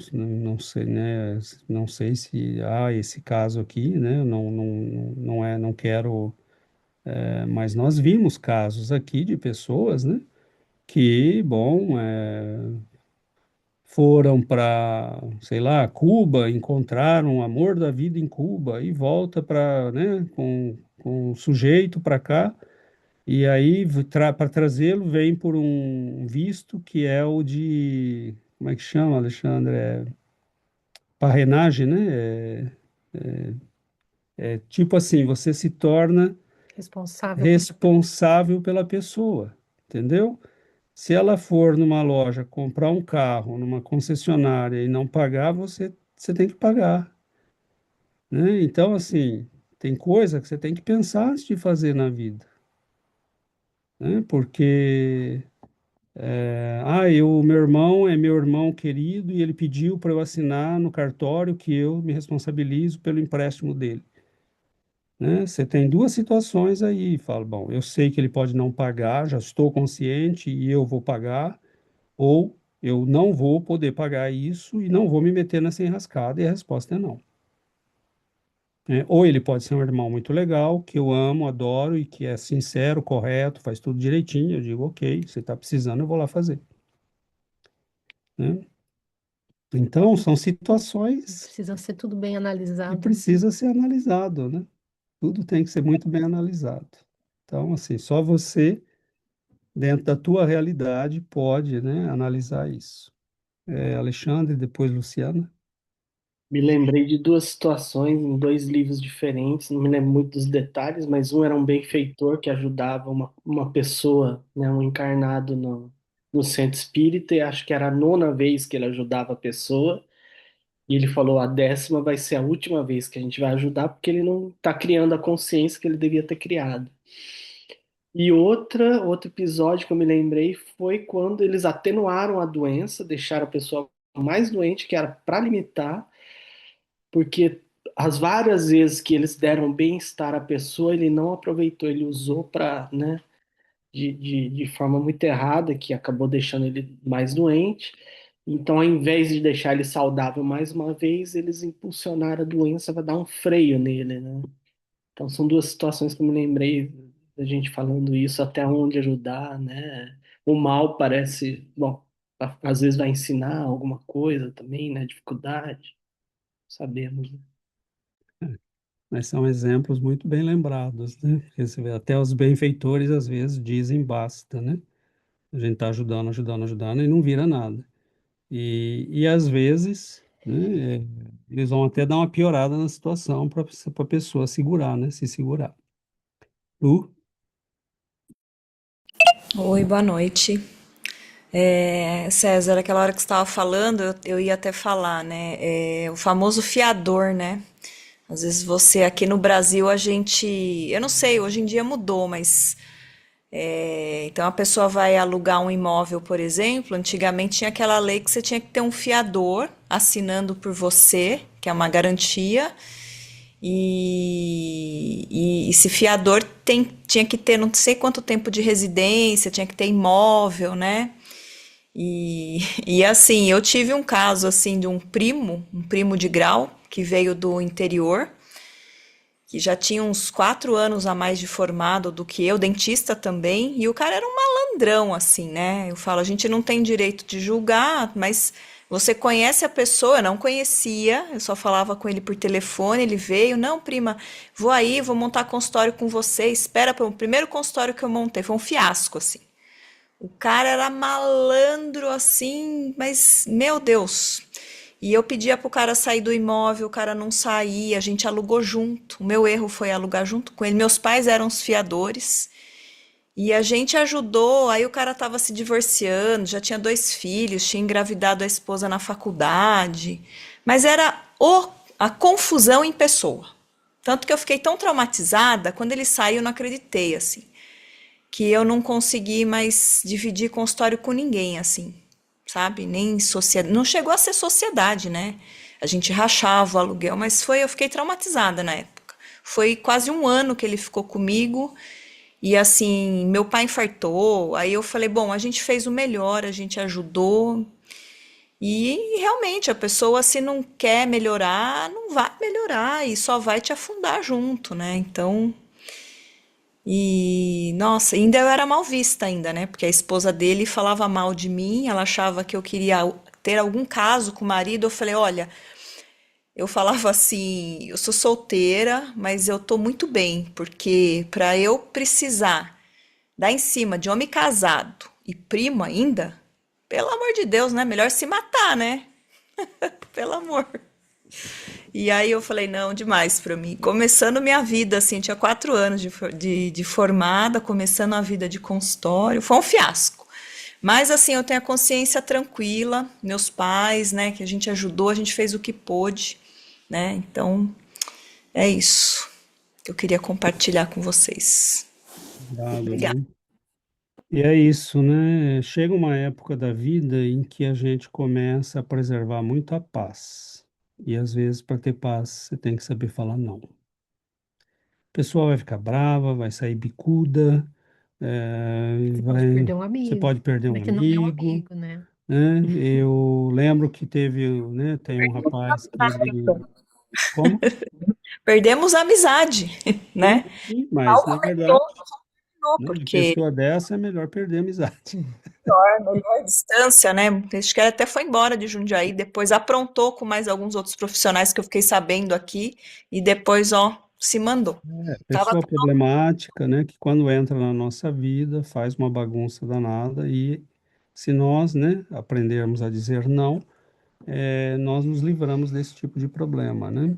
sei, né? Não sei se há esse caso aqui, né? Não quero, mas nós vimos casos aqui de pessoas, né? Que, bom, foram para, sei lá, Cuba, encontraram o amor da vida em Cuba e volta para, né? Com o sujeito para cá. E aí, para trazê-lo, vem por um visto que é o de, como é que chama, Alexandre? Parrenagem, né? É tipo assim, você se torna Responsável por... responsável pela pessoa, entendeu? Se ela for numa loja comprar um carro, numa concessionária e não pagar, você tem que pagar, né? Então, assim, tem coisa que você tem que pensar antes de fazer na vida, né? Porque meu irmão é meu irmão querido e ele pediu para eu assinar no cartório que eu me responsabilizo pelo empréstimo dele, né? Você tem duas situações aí, fala, bom, eu sei que ele pode não pagar, já estou consciente e eu vou pagar, ou eu não vou poder pagar isso e não vou me meter nessa enrascada, e a resposta é não, né? Ou ele pode ser um irmão muito legal, que eu amo, adoro e que é sincero, correto, faz tudo direitinho, eu digo, ok, você está precisando, eu vou lá fazer, né? Então, são situações Precisa ser tudo bem que analisado, né? precisa ser analisado, né? Tudo tem que ser muito bem analisado. Então, assim, só você, dentro da tua realidade, pode, né, analisar isso. Alexandre, depois Luciana. Me lembrei de duas situações em dois livros diferentes, não me lembro muito dos detalhes, mas um era um benfeitor que ajudava uma pessoa, né, um encarnado no centro espírita, e acho que era a nona vez que ele ajudava a pessoa, e ele falou: a décima vai ser a última vez que a gente vai ajudar, porque ele não está criando a consciência que ele devia ter criado. E outro episódio que eu me lembrei foi quando eles atenuaram a doença, deixaram a pessoa mais doente, que era para limitar, porque as várias vezes que eles deram bem-estar à pessoa, ele não aproveitou, ele usou para, né, de forma muito errada, que acabou deixando ele mais doente. Então, ao invés de deixar ele saudável mais uma vez, eles impulsionaram a doença para dar um freio nele, né? Então, são duas situações que eu me lembrei da gente falando isso, até onde ajudar, né? O mal parece, bom, às vezes vai ensinar alguma coisa também, né? Dificuldade, sabemos, né? Mas são exemplos muito bem lembrados, né? Porque você vê, até os benfeitores às vezes dizem basta, né? A gente está ajudando, ajudando, ajudando e não vira nada. E às vezes, né, eles vão até dar uma piorada na situação para a pessoa segurar, né? Se segurar. Lu? Oi, boa noite. César, aquela hora que você estava falando, eu ia até falar, né? O famoso fiador, né? Às vezes você aqui no Brasil, a gente. Eu não sei, hoje em dia mudou, mas. Então a pessoa vai alugar um imóvel, por exemplo. Antigamente tinha aquela lei que você tinha que ter um fiador assinando por você, que é uma garantia. E esse fiador tinha que ter não sei quanto tempo de residência, tinha que ter imóvel, né? E assim, eu tive um caso assim de um primo de grau que veio do interior que já tinha uns 4 anos a mais de formado do que eu, dentista também, e o cara era um malandrão, assim, né? Eu falo, a gente não tem direito de julgar, mas você conhece a pessoa, eu não conhecia, eu só falava com ele por telefone, ele veio, não, prima, vou aí, vou montar consultório com você, espera para o primeiro consultório que eu montei, foi um fiasco, assim. O cara era malandro assim, mas meu Deus. E eu pedia pro cara sair do imóvel, o cara não saía, a gente alugou junto. O meu erro foi alugar junto com ele. Meus pais eram os fiadores e a gente ajudou. Aí o cara tava se divorciando, já tinha 2 filhos, tinha engravidado a esposa na faculdade. Mas era a confusão em pessoa. Tanto que eu fiquei tão traumatizada, quando ele saiu, eu não acreditei, assim que eu não consegui mais dividir consultório com ninguém, assim, sabe? Nem sociedade. Não chegou a ser sociedade, né? A gente rachava o aluguel, mas eu fiquei traumatizada na época. Foi quase um ano que ele ficou comigo e assim, meu pai infartou. Aí eu falei, bom, a gente fez o melhor, a gente ajudou. E realmente a pessoa, se não quer melhorar, não vai melhorar e só vai te afundar junto, né? Então, e, nossa, ainda eu era mal vista ainda, né? Porque a esposa dele falava mal de mim, ela achava que eu queria ter algum caso com o marido. Eu falei, olha, eu falava assim, eu sou solteira, mas eu tô muito bem, porque para eu precisar dar em cima de homem casado e primo ainda, pelo amor de Deus, né? Melhor se matar, né? Pelo amor. E aí eu falei, não, demais pra mim. Começando minha vida, assim, tinha 4 anos de formada, começando a vida de consultório, foi um fiasco. Mas assim, eu tenho a consciência tranquila, meus pais, né, que a gente ajudou, a gente fez o que pôde, né? Então, é isso que eu queria compartilhar com vocês. Dado, Obrigada. né? E é isso, né? Chega uma época da vida em que a gente começa a preservar muito a paz. E às vezes, para ter paz, você tem que saber falar não. A pessoa vai ficar brava, vai sair bicuda, Você pode vai, perder um você amigo, pode perder um né? Que não é um amigo, amigo, né? né? Eu lembro que teve, né? Tem um rapaz que ele, como? Perdemos a amizade, Sim, né? sim, mas Mal na começou, verdade, né, de porque pessoa dessa é melhor perder a amizade. melhor distância, né? Acho que ela até foi embora de Jundiaí, depois aprontou com mais alguns outros profissionais que eu fiquei sabendo aqui, e depois, ó, se mandou. Tava Pessoa problemática, né, que quando entra na nossa vida faz uma bagunça danada e se nós, né, aprendermos a dizer não, nós nos livramos desse tipo de problema, né?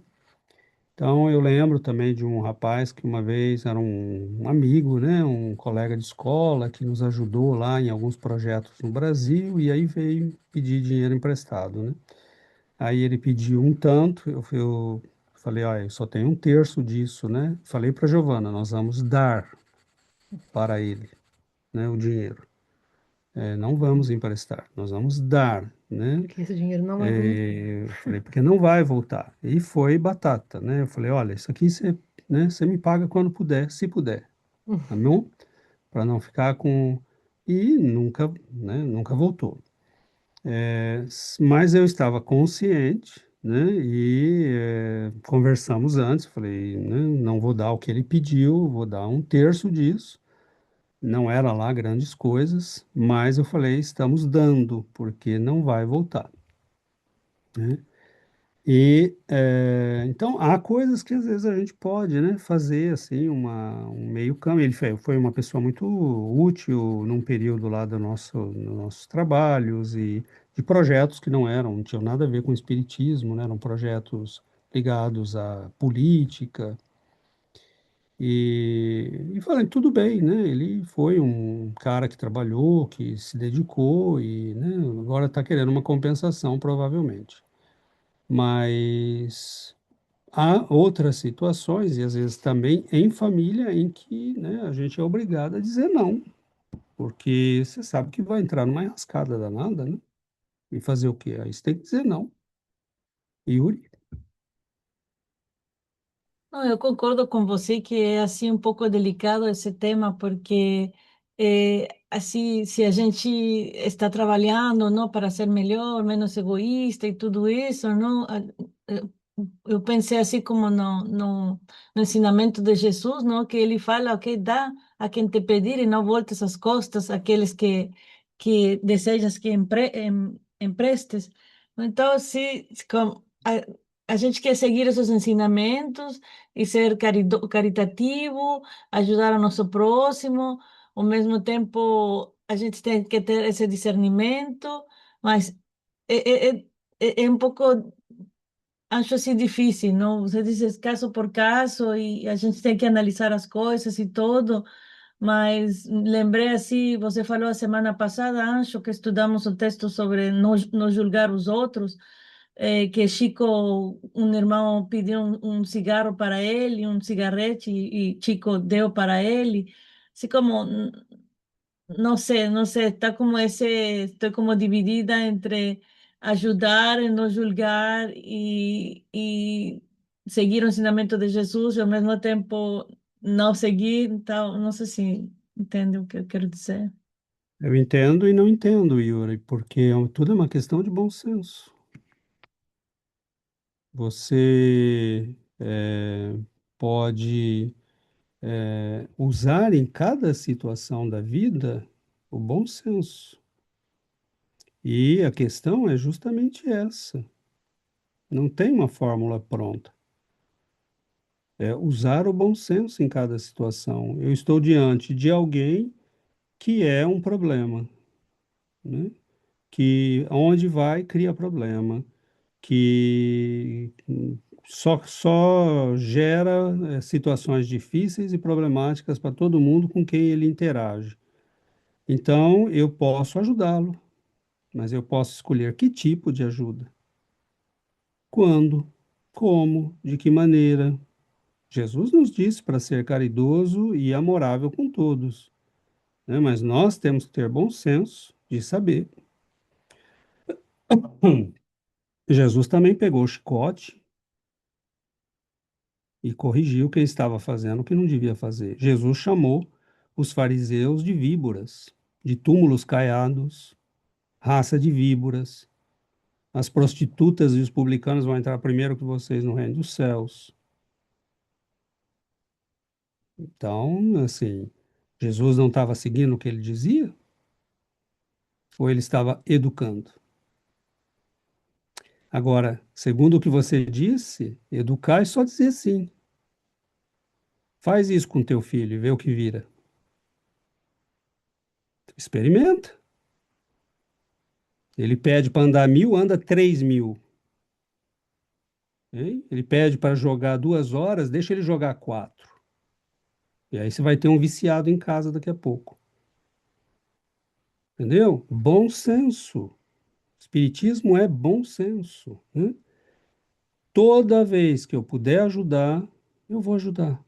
Então eu lembro também de um rapaz que uma vez era um amigo, né, um colega de escola que nos ajudou lá em alguns projetos no Brasil e aí veio pedir dinheiro emprestado, né? Aí ele pediu um tanto, eu falei, olha, eu só tenho um terço disso, né? Falei para Giovana, nós vamos dar para ele, né, o dinheiro. Não vamos emprestar, nós vamos dar, né? Porque esse dinheiro não vai voltar. Eu falei, porque não vai voltar. E foi batata, né? Eu falei, olha, isso aqui você, né, você me paga quando puder, se puder, tá bom? Para não ficar com... E nunca, né, nunca voltou. Mas eu estava consciente, né? E conversamos antes. Falei, né, não vou dar o que ele pediu, vou dar um terço disso. Não era lá grandes coisas, mas eu falei, estamos dando, porque não vai voltar, né? E então há coisas que às vezes a gente pode, né, fazer assim um meio caminho. Ele foi uma pessoa muito útil num período lá dos nossos trabalhos e de projetos que não tinham nada a ver com espiritismo, né, eram projetos ligados à política. E falei, tudo bem, né? Ele foi um cara que trabalhou, que se dedicou e, né, agora está querendo uma compensação, provavelmente. Mas há outras situações, e às vezes também em família, em que, né, a gente é obrigado a dizer não, porque você sabe que vai entrar numa enrascada danada, né? E fazer o quê? Aí você tem que dizer não. Yuri? Não, eu concordo com você que é assim um pouco delicado esse tema, porque assim, se a gente está trabalhando, não, para ser melhor, menos egoísta e tudo isso, não, eu pensei assim como no ensinamento de Jesus, não? Que ele fala, ok, dá a quem te pedir e não voltes as costas àqueles que desejas que emprestes. Então, a gente quer seguir esses ensinamentos e ser caritativo, ajudar o nosso próximo, ao mesmo tempo a gente tem que ter esse discernimento, mas é, é, é um pouco. Acho assim difícil, não? Você diz caso por caso e a gente tem que analisar as coisas e tudo, mas lembrei assim, você falou a semana passada, acho que estudamos o texto sobre não julgar os outros, que Chico, um irmão pediu um cigarro para ele, um cigarrete, e Chico deu para ele, assim como não sei, está como estoy como dividida entre ajudar, no julgar y seguir o ensinamento de Jesus e ao mesmo tempo não seguir, então não sei se entende o que eu quero dizer. Eu entendo e não entendo, Yuri, porque tudo é uma questão de bom senso. Você pode usar em cada situação da vida o bom senso. E a questão é justamente essa. Não tem uma fórmula pronta. É usar o bom senso em cada situação. Eu estou diante de alguém que é um problema, né? Que onde vai cria problema, que só gera situações difíceis e problemáticas para todo mundo com quem ele interage. Então, eu posso ajudá-lo, mas eu posso escolher que tipo de ajuda, quando, como, de que maneira. Jesus nos disse para ser caridoso e amorável com todos, né? Mas nós temos que ter bom senso de saber. Jesus também pegou o chicote e corrigiu quem estava fazendo o que não devia fazer. Jesus chamou os fariseus de víboras, de túmulos caiados, raça de víboras. As prostitutas e os publicanos vão entrar primeiro que vocês no reino dos céus. Então, assim, Jesus não estava seguindo o que ele dizia? Ou ele estava educando? Agora, segundo o que você disse, educar é só dizer sim. Faz isso com teu filho e vê o que vira. Experimenta. Ele pede para andar 1.000, anda 3.000. Hein? Ele pede para jogar 2 horas, deixa ele jogar 4. E aí você vai ter um viciado em casa daqui a pouco. Entendeu? Bom senso. Espiritismo é bom senso, né? Toda vez que eu puder ajudar, eu vou ajudar.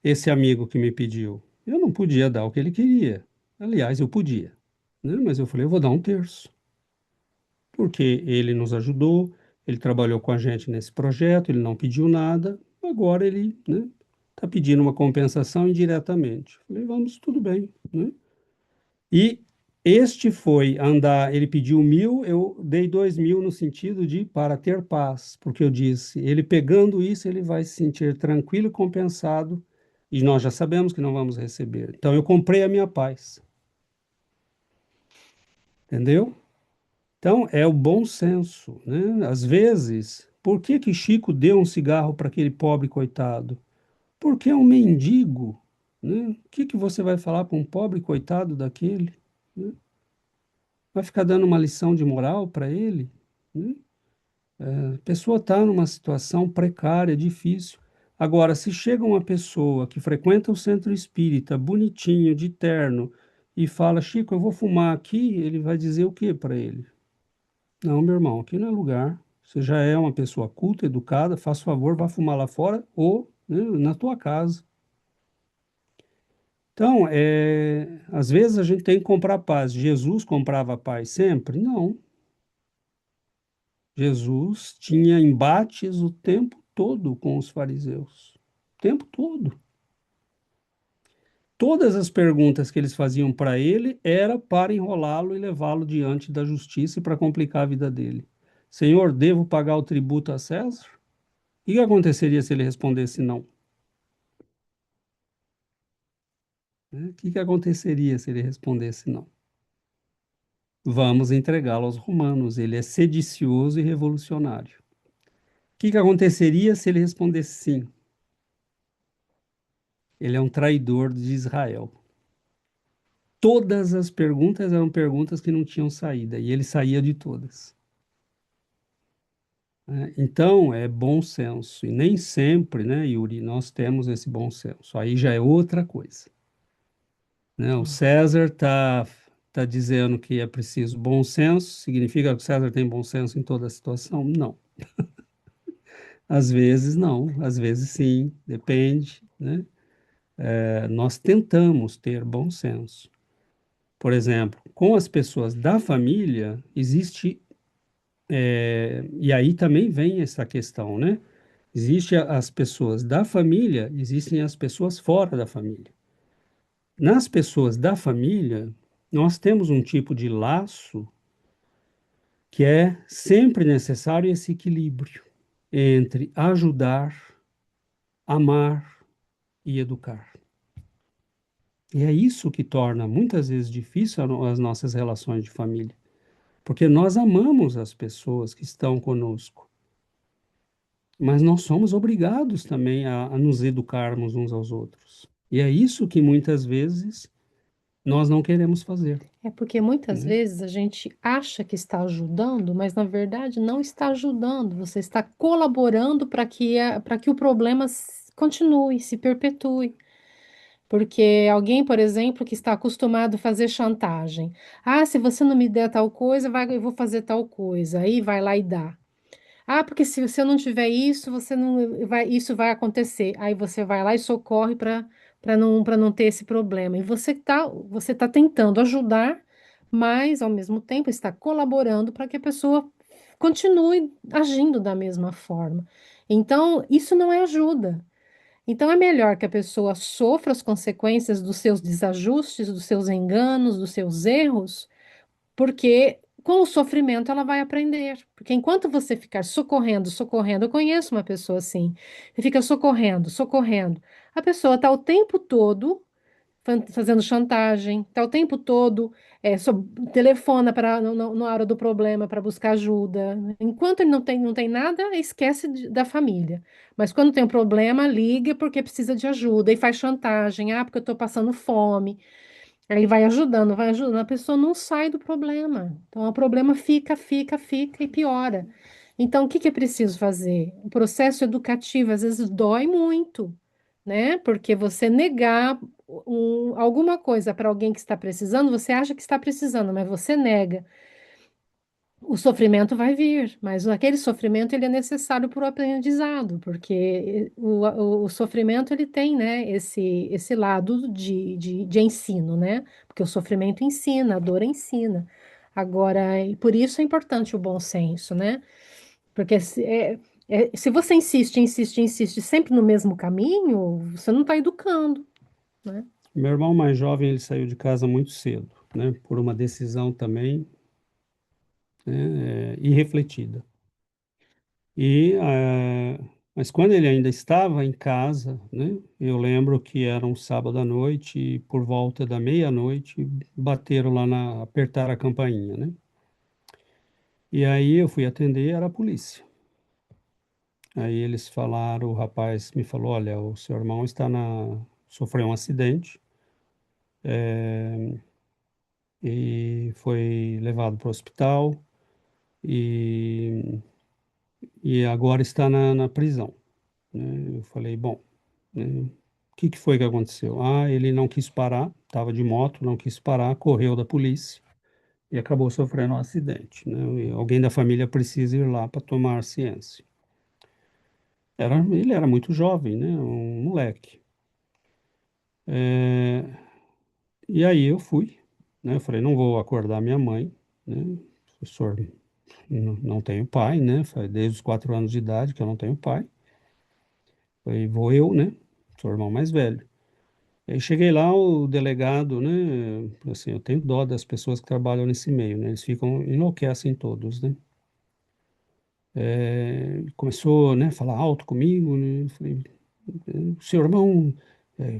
Esse amigo que me pediu, eu não podia dar o que ele queria. Aliás, eu podia, né? Mas eu falei, eu vou dar 1/3. Porque ele nos ajudou, ele trabalhou com a gente nesse projeto, ele não pediu nada, agora ele, né, está pedindo uma compensação indiretamente. Falei, vamos, tudo bem, né? E este foi andar, ele pediu 1.000, eu dei 2.000 no sentido de para ter paz, porque eu disse, ele pegando isso, ele vai se sentir tranquilo e compensado, e nós já sabemos que não vamos receber. Então eu comprei a minha paz, entendeu? Então é o bom senso, né? Às vezes, por que que Chico deu um cigarro para aquele pobre coitado? Porque é um mendigo, né? O que que você vai falar para um pobre coitado daquele, né? Vai ficar dando uma lição de moral para ele, né? A pessoa está numa situação precária, difícil. Agora, se chega uma pessoa que frequenta o centro espírita, bonitinho, de terno, e fala, Chico, eu vou fumar aqui, ele vai dizer o que para ele? Não, meu irmão, aqui não é lugar. Você já é uma pessoa culta, educada, faz favor, vá fumar lá fora ou, né, na tua casa. Então, às vezes a gente tem que comprar paz. Jesus comprava paz sempre? Não. Jesus tinha embates o tempo todo com os fariseus. O tempo todo. Todas as perguntas que eles faziam para ele era para enrolá-lo e levá-lo diante da justiça e para complicar a vida dele. Senhor, devo pagar o tributo a César? O que aconteceria se ele respondesse não? Né? O que aconteceria se ele respondesse não? Vamos entregá-lo aos romanos. Ele é sedicioso e revolucionário. O que aconteceria se ele respondesse sim? Ele é um traidor de Israel. Todas as perguntas eram perguntas que não tinham saída, e ele saía de todas. Né? Então, é bom senso. E nem sempre, né, Yuri, nós temos esse bom senso. Aí já é outra coisa. Né? O César tá dizendo que é preciso bom senso. Significa que o César tem bom senso em toda a situação? Não. Às vezes não, às vezes sim, depende, né? Nós tentamos ter bom senso. Por exemplo, com as pessoas da família, existe, e aí também vem essa questão, né? Existem as pessoas da família, existem as pessoas fora da família. Nas pessoas da família, nós temos um tipo de laço que é sempre necessário esse equilíbrio entre ajudar, amar e educar. E é isso que torna muitas vezes difícil as nossas relações de família, porque nós amamos as pessoas que estão conosco, mas nós somos obrigados também a nos educarmos uns aos outros. E é isso que muitas vezes nós não queremos fazer, É porque muitas né? vezes a gente acha que está ajudando, mas na verdade não está ajudando. Você está colaborando para que o problema continue, se perpetue. Porque alguém, por exemplo, que está acostumado a fazer chantagem. Ah, se você não me der tal coisa, eu vou fazer tal coisa. Aí vai lá e dá. Ah, porque se você não tiver isso, isso vai acontecer. Aí você vai lá e socorre para não ter esse problema. E você tá tentando ajudar, mas ao mesmo tempo está colaborando para que a pessoa continue agindo da mesma forma. Então, isso não é ajuda. Então, é melhor que a pessoa sofra as consequências dos seus desajustes, dos seus enganos, dos seus erros, porque com o sofrimento ela vai aprender. Porque enquanto você ficar socorrendo, socorrendo, eu conheço uma pessoa assim, que fica socorrendo, socorrendo. A pessoa está o tempo todo fazendo chantagem, está o tempo todo, telefona na hora do problema para buscar ajuda. Enquanto ele não tem nada, esquece da família. Mas quando tem um problema, liga porque precisa de ajuda e faz chantagem. Ah, porque eu estou passando fome. Aí vai ajudando, a pessoa não sai do problema. Então, o problema fica e piora. Então, o que que é preciso fazer? O processo educativo às vezes dói muito, né? Porque você negar alguma coisa para alguém que está precisando, você acha que está precisando, mas você nega. O sofrimento vai vir, mas aquele sofrimento ele é necessário para o aprendizado, porque o sofrimento ele tem, né, esse lado de ensino, né? Porque o sofrimento ensina, a dor ensina. Agora, e por isso é importante o bom senso, né? Porque se você insiste sempre no mesmo caminho, você não está educando, né? Meu irmão mais jovem, ele saiu de casa muito cedo, né? Por uma decisão também, né, irrefletida. Mas quando ele ainda estava em casa, né, eu lembro que era um sábado à noite e por volta da meia-noite bateram lá apertaram a campainha, né? E aí eu fui atender, era a polícia. Aí eles falaram, o rapaz me falou, olha, o seu irmão sofreu um acidente, e foi levado para o hospital e, e agora está na prisão, né? Eu falei, bom, né, o que que foi que aconteceu? Ah, ele não quis parar, estava de moto, não quis parar, correu da polícia e acabou sofrendo um acidente, né? E alguém da família precisa ir lá para tomar ciência. Ele era muito jovem, né? Um moleque. É, e aí eu fui, né? Eu falei, não vou acordar minha mãe, né? Professor, não tenho pai, né? Faz desde os 4 anos de idade que eu não tenho pai. Falei, vou eu, né? Sou o irmão mais velho. Aí cheguei lá, o delegado, né? Assim, eu tenho dó das pessoas que trabalham nesse meio, né? Eles ficam, enlouquecem todos, né? Começou, né, a falar alto comigo, né? Eu falei, o seu irmão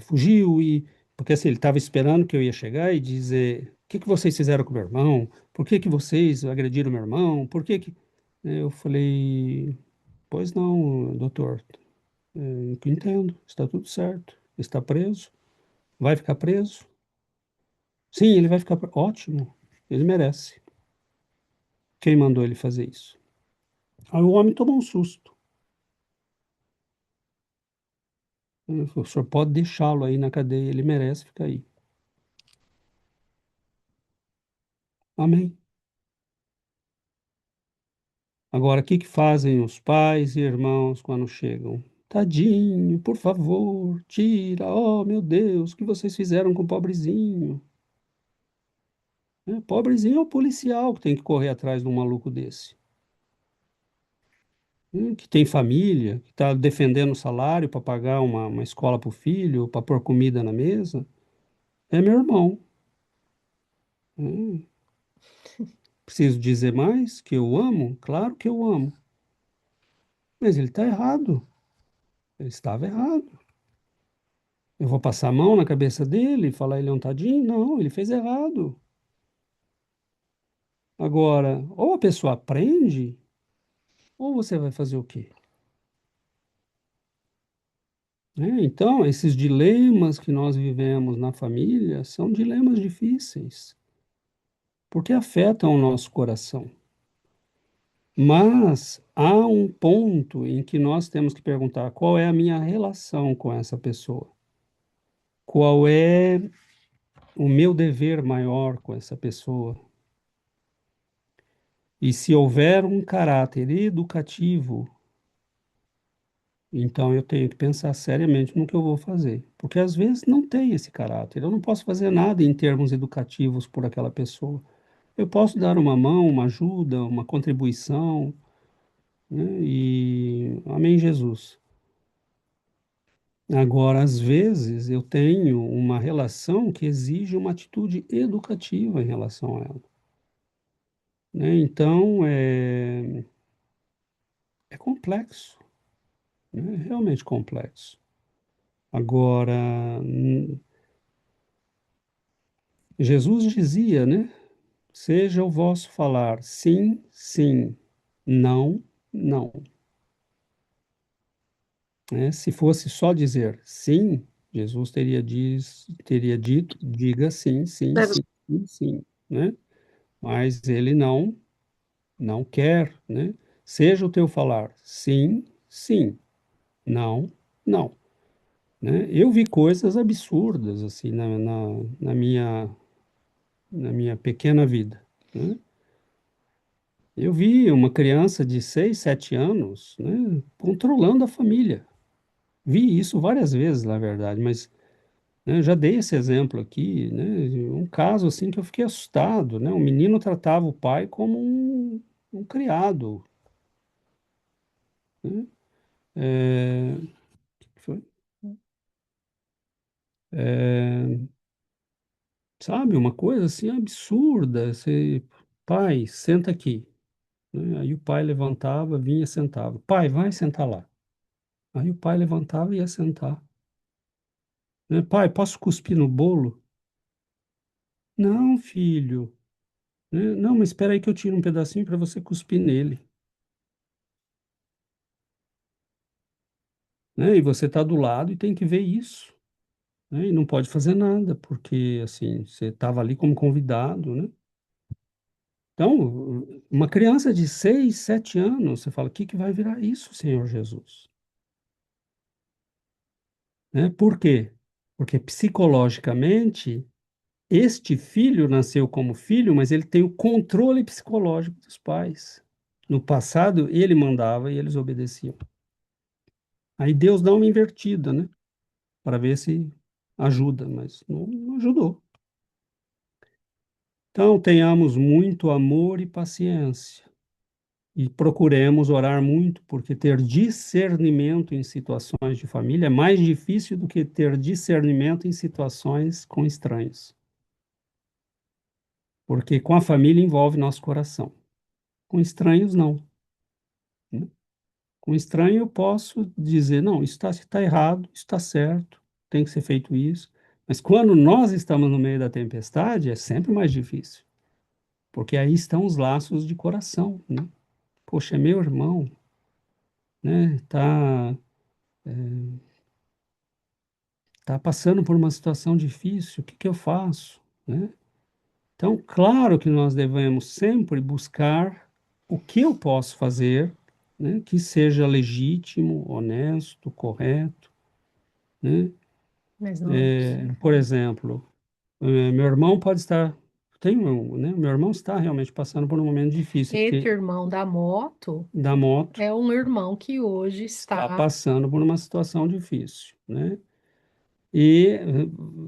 fugiu e porque assim ele estava esperando que eu ia chegar e dizer, o que que vocês fizeram com meu irmão? Por que que vocês agrediram meu irmão? Por que que Eu falei, pois não, doutor, eu entendo, está tudo certo, está preso, vai ficar preso? Sim, ele vai ficar ótimo, ele merece. Quem mandou ele fazer isso? Aí o homem tomou um susto. Ele falou, o senhor pode deixá-lo aí na cadeia, ele merece ficar aí. Amém. Agora, o que que fazem os pais e irmãos quando chegam? Tadinho, por favor, tira. Oh, meu Deus, o que vocês fizeram com o pobrezinho? Pobrezinho é o policial que tem que correr atrás de um maluco desse. Que tem família, que está defendendo o salário para pagar uma escola para o filho, para pôr comida na mesa. É meu irmão. Hum, Preciso dizer mais que eu amo? Claro que eu amo. Mas ele está errado. Ele estava errado. Eu vou passar a mão na cabeça dele e falar ele é um tadinho? Não, ele fez errado. Agora, ou a pessoa aprende, ou você vai fazer o quê? Então, esses dilemas que nós vivemos na família são dilemas difíceis, porque afetam o nosso coração. Mas há um ponto em que nós temos que perguntar qual é a minha relação com essa pessoa, qual é o meu dever maior com essa pessoa. E se houver um caráter educativo, então eu tenho que pensar seriamente no que eu vou fazer, porque às vezes não tem esse caráter. Eu não posso fazer nada em termos educativos por aquela pessoa. Eu posso dar uma mão, uma ajuda, uma contribuição, né? E amém, Jesus. Agora, às vezes, eu tenho uma relação que exige uma atitude educativa em relação a ela, né? Então, é complexo, né? É realmente complexo. Agora, Jesus dizia, né? Seja o vosso falar sim, sim, não, não. Né? Se fosse só dizer sim, Jesus teria dito, diga sim, sim, sim, sim, sim, né? Mas ele não quer, né? Seja o teu falar sim, sim, não, não, né? Eu vi coisas absurdas assim na minha pequena vida, né? Eu vi uma criança de 6, 7 anos, né, controlando a família. Vi isso várias vezes, na verdade, mas né, eu já dei esse exemplo aqui, né, um caso assim que eu fiquei assustado, né? O menino tratava o pai como um criado, né? Que foi? É, sabe, uma coisa assim absurda. Você, pai, senta aqui, né? Aí o pai levantava, vinha e sentava. Pai, vai sentar lá. Aí o pai levantava e ia sentar. Né? Pai, posso cuspir no bolo? Não, filho. Né? Não, mas espera aí que eu tiro um pedacinho para você cuspir nele. Né? E você está do lado e tem que ver isso. Né? E não pode fazer nada, porque assim, você estava ali como convidado, né? Então, uma criança de 6, 7 anos, você fala, o que que vai virar isso, Senhor Jesus? Né? Por quê? Porque psicologicamente, este filho nasceu como filho, mas ele tem o controle psicológico dos pais. No passado, ele mandava e eles obedeciam. Aí Deus dá uma invertida, né? Para ver se ajuda, mas não ajudou. Então, tenhamos muito amor e paciência. E procuremos orar muito, porque ter discernimento em situações de família é mais difícil do que ter discernimento em situações com estranhos. Porque com a família envolve nosso coração. Com estranhos, não. né? Com estranho eu posso dizer, não, isso está errado, isso está certo, tem que ser feito isso. Mas quando nós estamos no meio da tempestade, é sempre mais difícil, porque aí estão os laços de coração, né? Poxa, é meu irmão, né? Tá passando por uma situação difícil, o que que eu faço, né? Então, claro que nós devemos sempre buscar o que eu posso fazer, né, que seja legítimo, honesto, correto, né? Mas não, Por exemplo, meu irmão pode estar, né, meu irmão está realmente passando por um momento difícil, esse porque irmão da moto da moto é um irmão que hoje está está. passando por uma situação difícil, né? E,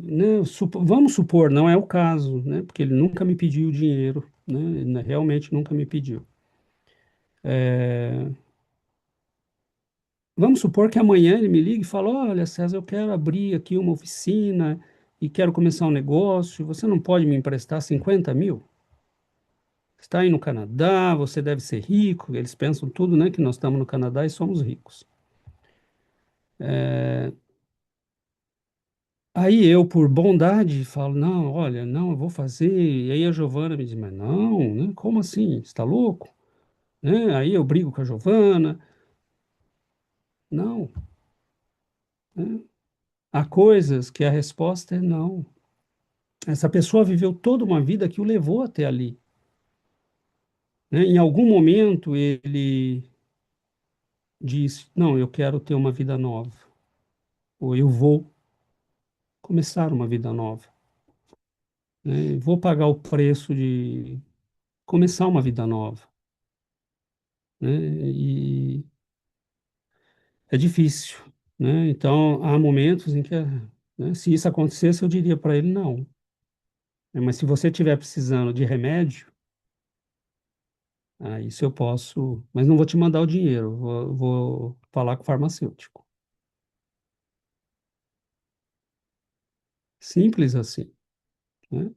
né, vamos supor, não é o caso, né? Porque ele nunca me pediu dinheiro, né? Ele realmente nunca me pediu. Vamos supor que amanhã ele me ligue e fala: Olha, César, eu quero abrir aqui uma oficina e quero começar um negócio. Você não pode me emprestar 50 mil? Você está aí no Canadá, você deve ser rico. Eles pensam tudo, né? Que nós estamos no Canadá e somos ricos. Aí eu, por bondade, falo: Não, olha, não, eu vou fazer. E aí a Giovana me diz: Mas não, né? Como assim? Você está louco? Né? Aí eu brigo com a Giovana. Não, né? Há coisas que a resposta é não. Essa pessoa viveu toda uma vida que o levou até ali, né? Em algum momento ele disse: Não, eu quero ter uma vida nova, ou eu vou começar uma vida nova, né? Vou pagar o preço de começar uma vida nova, né? E é difícil, né? Então há momentos em que, né, se isso acontecesse, eu diria para ele: Não, né? Mas se você estiver precisando de remédio, isso eu posso, mas não vou te mandar o dinheiro, vou falar com o farmacêutico. Simples assim, né?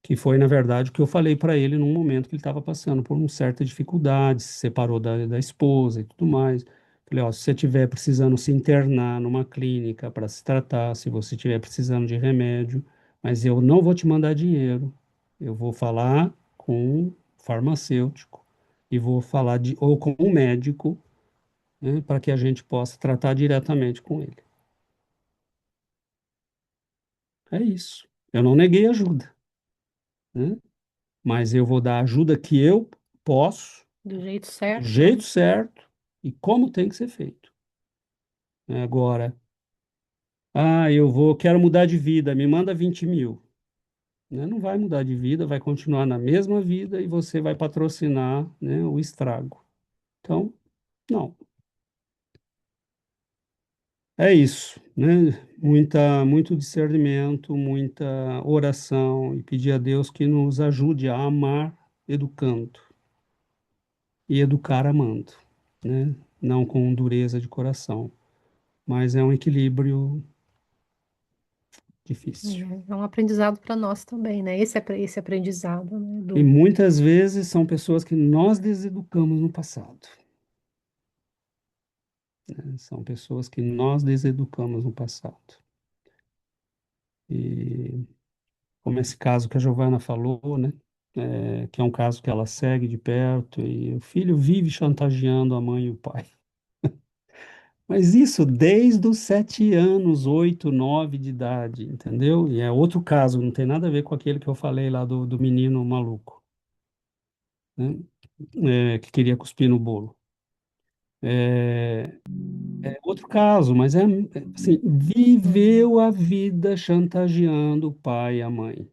Que foi, na verdade, o que eu falei para ele num momento que ele estava passando por uma certa dificuldade, se separou da esposa e tudo mais. Falei: Ó, se você estiver precisando se internar numa clínica para se tratar, se você estiver precisando de remédio, mas eu não vou te mandar dinheiro, eu vou falar com o farmacêutico e vou falar ou com o médico, né, para que a gente possa tratar diretamente com ele. É isso. Eu não neguei ajuda, né? Mas eu vou dar a ajuda que eu posso, Do jeito do certo, né? jeito certo e como tem que ser feito. Agora, quero mudar de vida, me manda 20 mil. Né? Não vai mudar de vida, vai continuar na mesma vida e você vai patrocinar, né, o estrago. Então, não. É isso, né? Muito discernimento, muita oração e pedir a Deus que nos ajude a amar educando e educar amando, né? Não com dureza de coração, mas é um equilíbrio difícil. É um aprendizado para nós também, né? Esse aprendizado, né? E muitas vezes são pessoas que nós deseducamos no passado, né? São pessoas que nós deseducamos no passado. E como esse caso que a Giovana falou, né? Que é um caso que ela segue de perto e o filho vive chantageando a mãe e o pai. Mas isso desde os 7 anos, 8, 9 de idade, entendeu? E é outro caso, não tem nada a ver com aquele que eu falei lá do menino maluco, né? Que queria cuspir no bolo. É outro caso, mas assim, viveu a vida chantageando o pai e a mãe,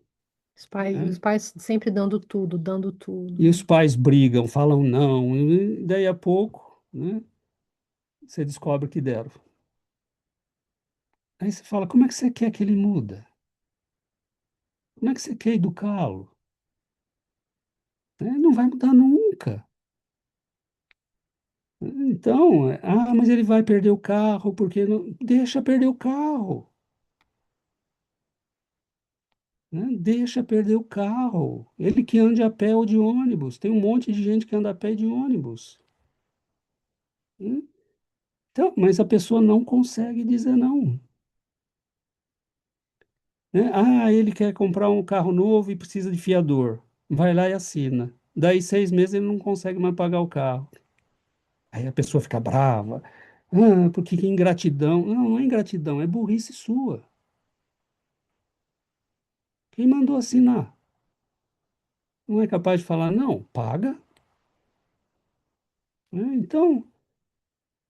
Os né? pais sempre dando tudo, dando tudo, E os né? pais brigam, falam não, e daí a pouco, né, você descobre que deram. Aí você fala: Como é que você quer que ele muda? Como é que você quer educá-lo? Né? Não vai mudar nunca. Então, mas ele vai perder o carro porque não. Deixa perder o carro, né? Deixa perder o carro. Ele que ande a pé ou de ônibus. Tem um monte de gente que anda a pé e de ônibus. né? Então, mas a pessoa não consegue dizer não, né? Ah, ele quer comprar um carro novo e precisa de fiador. Vai lá e assina. Daí 6 meses ele não consegue mais pagar o carro. Aí a pessoa fica brava. Ah, porque que ingratidão. Não, não é ingratidão, é burrice sua. Quem mandou assinar? Não é capaz de falar, não, paga, né? Então,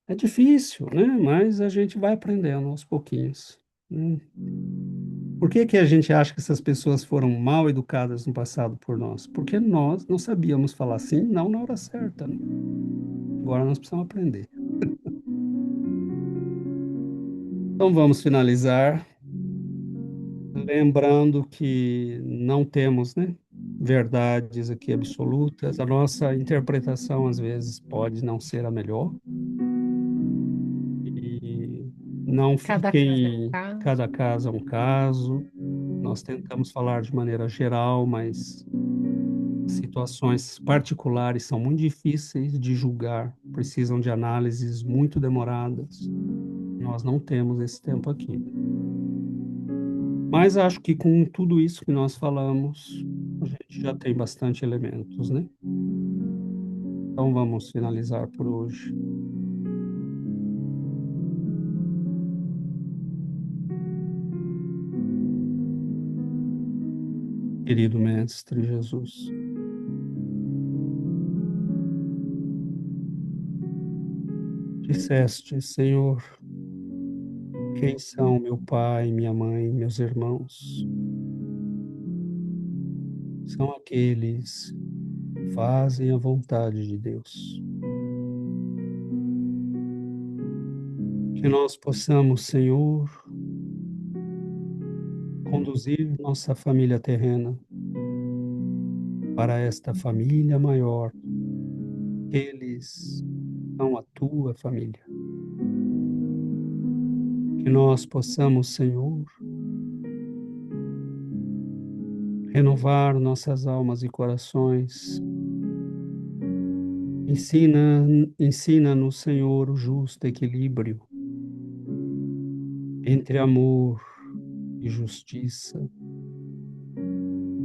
é difícil, né? Mas a gente vai aprendendo aos pouquinhos, né? Por que que a gente acha que essas pessoas foram mal educadas no passado por nós? Porque nós não sabíamos falar sim, não na hora certa, né? Agora nós precisamos aprender. Então vamos finalizar lembrando que não temos, né, verdades aqui absolutas. A nossa interpretação às vezes pode não ser a melhor e não Cada caso é um fiquem, caso. cada caso é um caso. Nós tentamos falar de maneira geral, mas situações particulares são muito difíceis de julgar, precisam de análises muito demoradas. Nós não temos esse tempo aqui. Mas acho que com tudo isso que nós falamos, a gente já tem bastante elementos, né? Então vamos finalizar por hoje. Querido Mestre Jesus, disseste, Senhor, quem são meu pai, minha mãe, meus irmãos? São aqueles que fazem a vontade de Deus. Que nós possamos, Senhor, conduzir nossa família terrena para esta família maior. Eles são a tua família. Que nós possamos, Senhor, renovar nossas almas e corações. Ensina-nos, Senhor, o justo equilíbrio entre amor e justiça,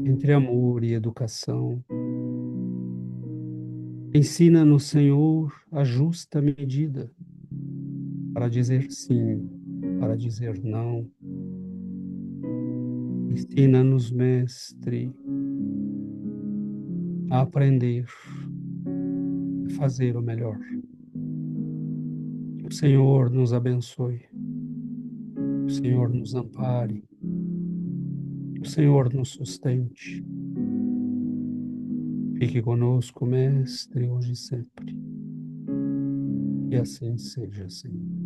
entre amor e educação. Ensina-nos, Senhor, a justa medida para dizer sim, para dizer não. Ensina-nos, Mestre, a aprender, a fazer o melhor. Que o Senhor nos abençoe, que o Senhor nos ampare, que o Senhor nos sustente. Fique conosco, Mestre, hoje e sempre. Que assim seja, Senhor.